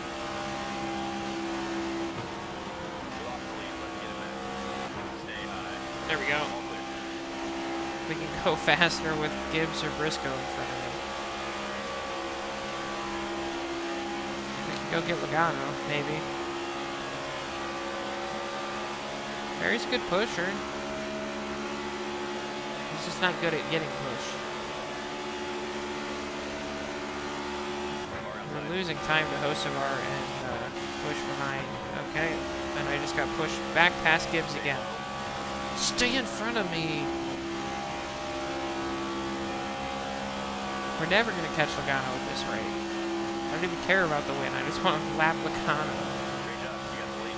We lost the lead. Let's get it back. Stay high. There we go. All clear. We can go faster with Gibbs or Briscoe in front of him. We can go get Logano, maybe. Barry's a good pusher. He's just not good at getting pushed. We're losing time to Hocevar and push behind. Okay, and I just got pushed back past Gibbs again. Stay in front of me! We're never going to catch Logano at this rate. I don't even care about the win. I just want to lap Logano. Great job. You got the lead.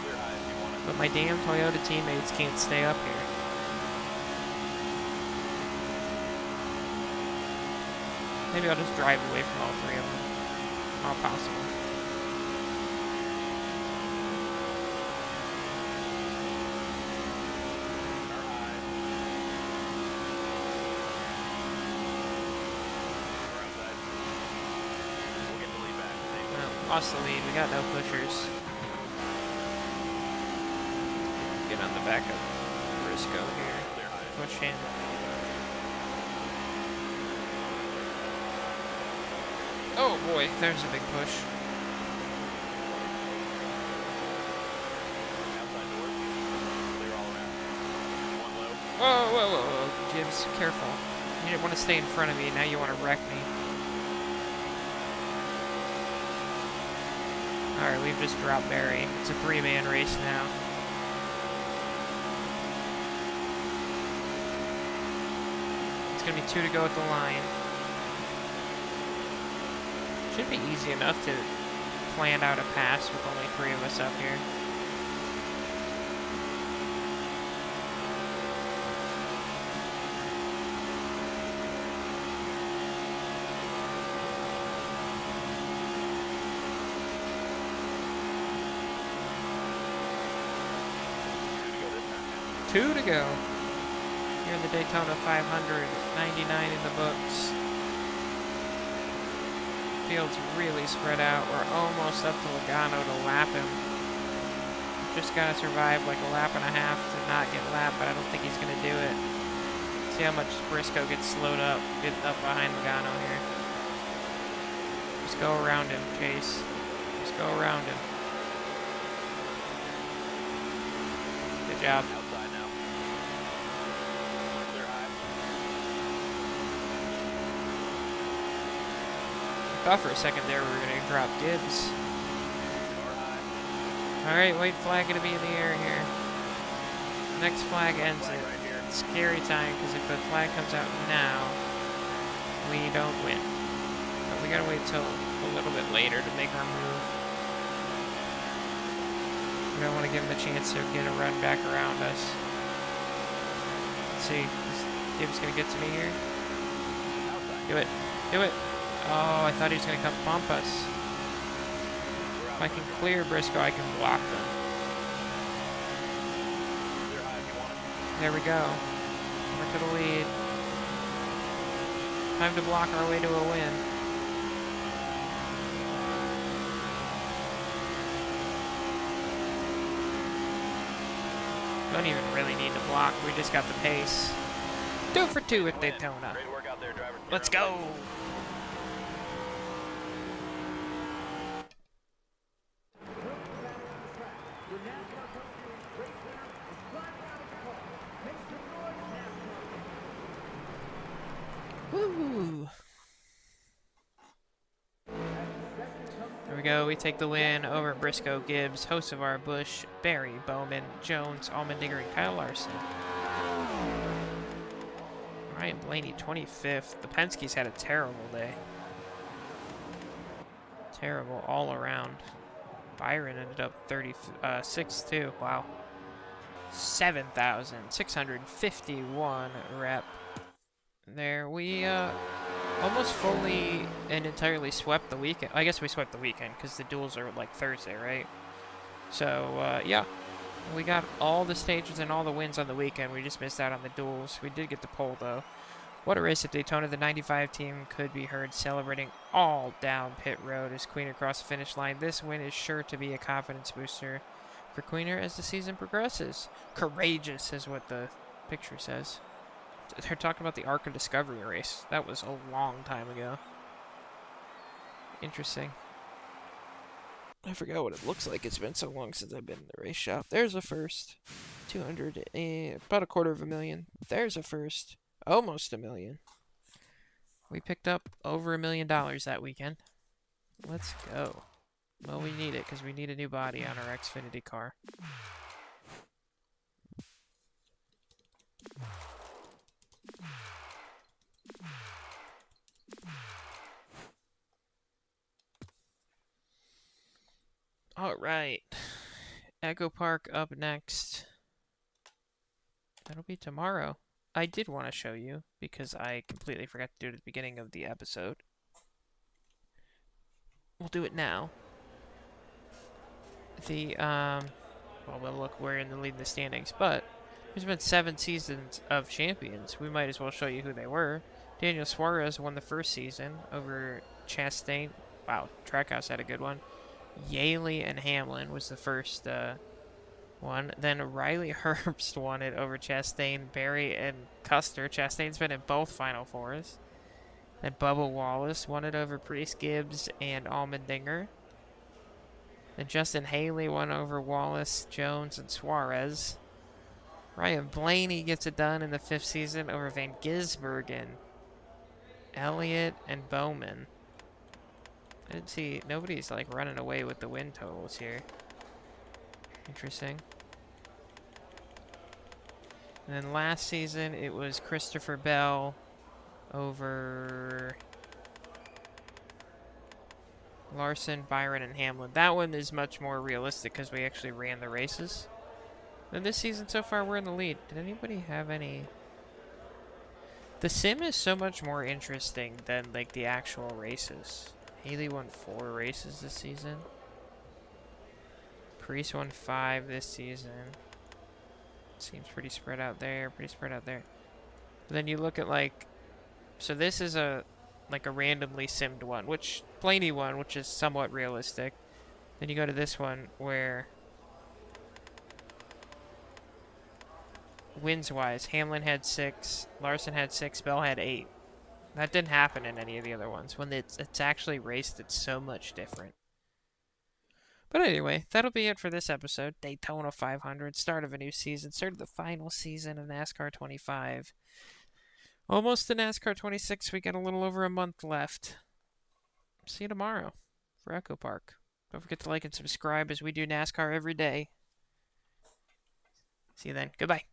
Clear high if you want it. But my damn Toyota teammates can't stay up here. Maybe I'll just drive away from all three of them. All possible. Car high. We're outside. We'll get the lead back. Same. Well, lost the lead. We got no pushers. Get on the back of Briscoe here. Clear high. Push him. Oh boy, there's a big push. Outside door. Clear all around. One low. Whoa, whoa, whoa, whoa. Gibbs, careful. You didn't want to stay in front of me, now you want to wreck me. Alright, we've just dropped Barry. It's a three-man race now. It's going to be 2 to go at the line. Should be easy enough to plan out a pass with only 3 of us up here. Two to go. Here in the Daytona 500, 99 in the books. Field's really spread out. We're almost up to Logano to lap him. Just gotta survive like a lap and a half to not get lapped, but I don't think he's gonna do it. See how much Briscoe gets slowed up, get up behind Logano here. Just go around him, Chase. Just go around him. Good job. Outside now. Clear high. I thought for a second there we were going to drop Gibbs. Car high. Alright, white flag going to be in the air here. Next flag ends Flag it. right here. Scary time, because if the flag comes out now, we don't win. But we got to wait till a little bit later to make our move. We don't want to give him a chance to get a run back around us. Let's see. Is Gibbs going to get to me here? Outside. Do it. Do it. Oh, I thought he was going to come bump us. We're If I outside. can clear Briscoe, I can block them. Clear high if you want it. There we go. We're to the lead. Time to block our way to a win. Don't even really need to block. We just got the pace. 2 for 2 at Daytona. Great work out there, driver. Let's You're go. outside. Your NASCAR Cup Series race winner is driving out of the car. Make some noise, NASCAR. Woo! There we go. We take the win over Briscoe, Gibbs, Hocevar, Bush, Barry, Bowman, Jones, Allmendinger, and Kyle Larson. Ryan Blaney, 25th. The Penske's had a terrible day. Terrible all around. Byron ended up 36th too. Wow. 7,651 rep. There, we almost fully and entirely swept the weekend. I guess we swept the weekend because the duels are like Thursday, right? So, yeah, we got all the stages and all the wins on the weekend. We just missed out on the duels. We did get the pole, though. What a race at Daytona. The 95 team could be heard celebrating all down pit road as Queener crossed the finish line. This win is sure to be a confidence booster for Queener as the season progresses. Courageous is what the picture says. They're talking about the Ark of Discovery race. That was a long time ago. Interesting. I forgot what it looks like. It's been so long since I've been in the race shop. There's a first. 200, about $250,000. There's a first. Almost $1 million. We picked up over $1 million that weekend. Let's go. Well, we need it because we need a new body on our Xfinity car. All right. Echo Park up next. That'll be tomorrow. I did want to show you because I completely forgot to do it at the beginning of the episode. We'll do it now. Well, look, we're in the lead in the standings, but there's been 7 seasons of champions. We might as well show you who they were. Daniel Suarez won the first season over Chastain. Wow, Trackhouse had a good one. Yaley and Hamlin was the first one. Then Riley Herbst won it over Chastain, Barry, and Custer. Chastain's been in both Final Fours. Then Bubba Wallace won it over Priest, Gibbs, and Allmendinger. Then Justin Haley won over Wallace, Jones, and Suarez. Ryan Blaney gets it done in the 5th season over Van Gisbergen, Elliott, and Bowman. I didn't see, nobody's like running away with the win totals here. Interesting. And then last season, it was Christopher Bell over Larson, Byron, and Hamlin. That one is much more realistic because we actually ran the races. And this season so far, we're in the lead. Did anybody have any? The sim is so much more interesting than like the actual races. Haley won 4 races this season. Priest won 5 this season. Seems pretty spread out there, pretty spread out there. But then you look at like, so this is a randomly simmed one, which Blaney won, which is somewhat realistic. Then you go to this one where wins wise, Hamlin had 6, Larson had 6, Bell had 8. That didn't happen in any of the other ones. When it's actually raced, it's so much different. But anyway, that'll be it for this episode. Daytona 500, start of a new season, start of the final season of NASCAR 25. Almost to NASCAR 26. We got a little over a month left. See you tomorrow for Echo Park. Don't forget to like and subscribe as we do NASCAR every day. See you then. Goodbye.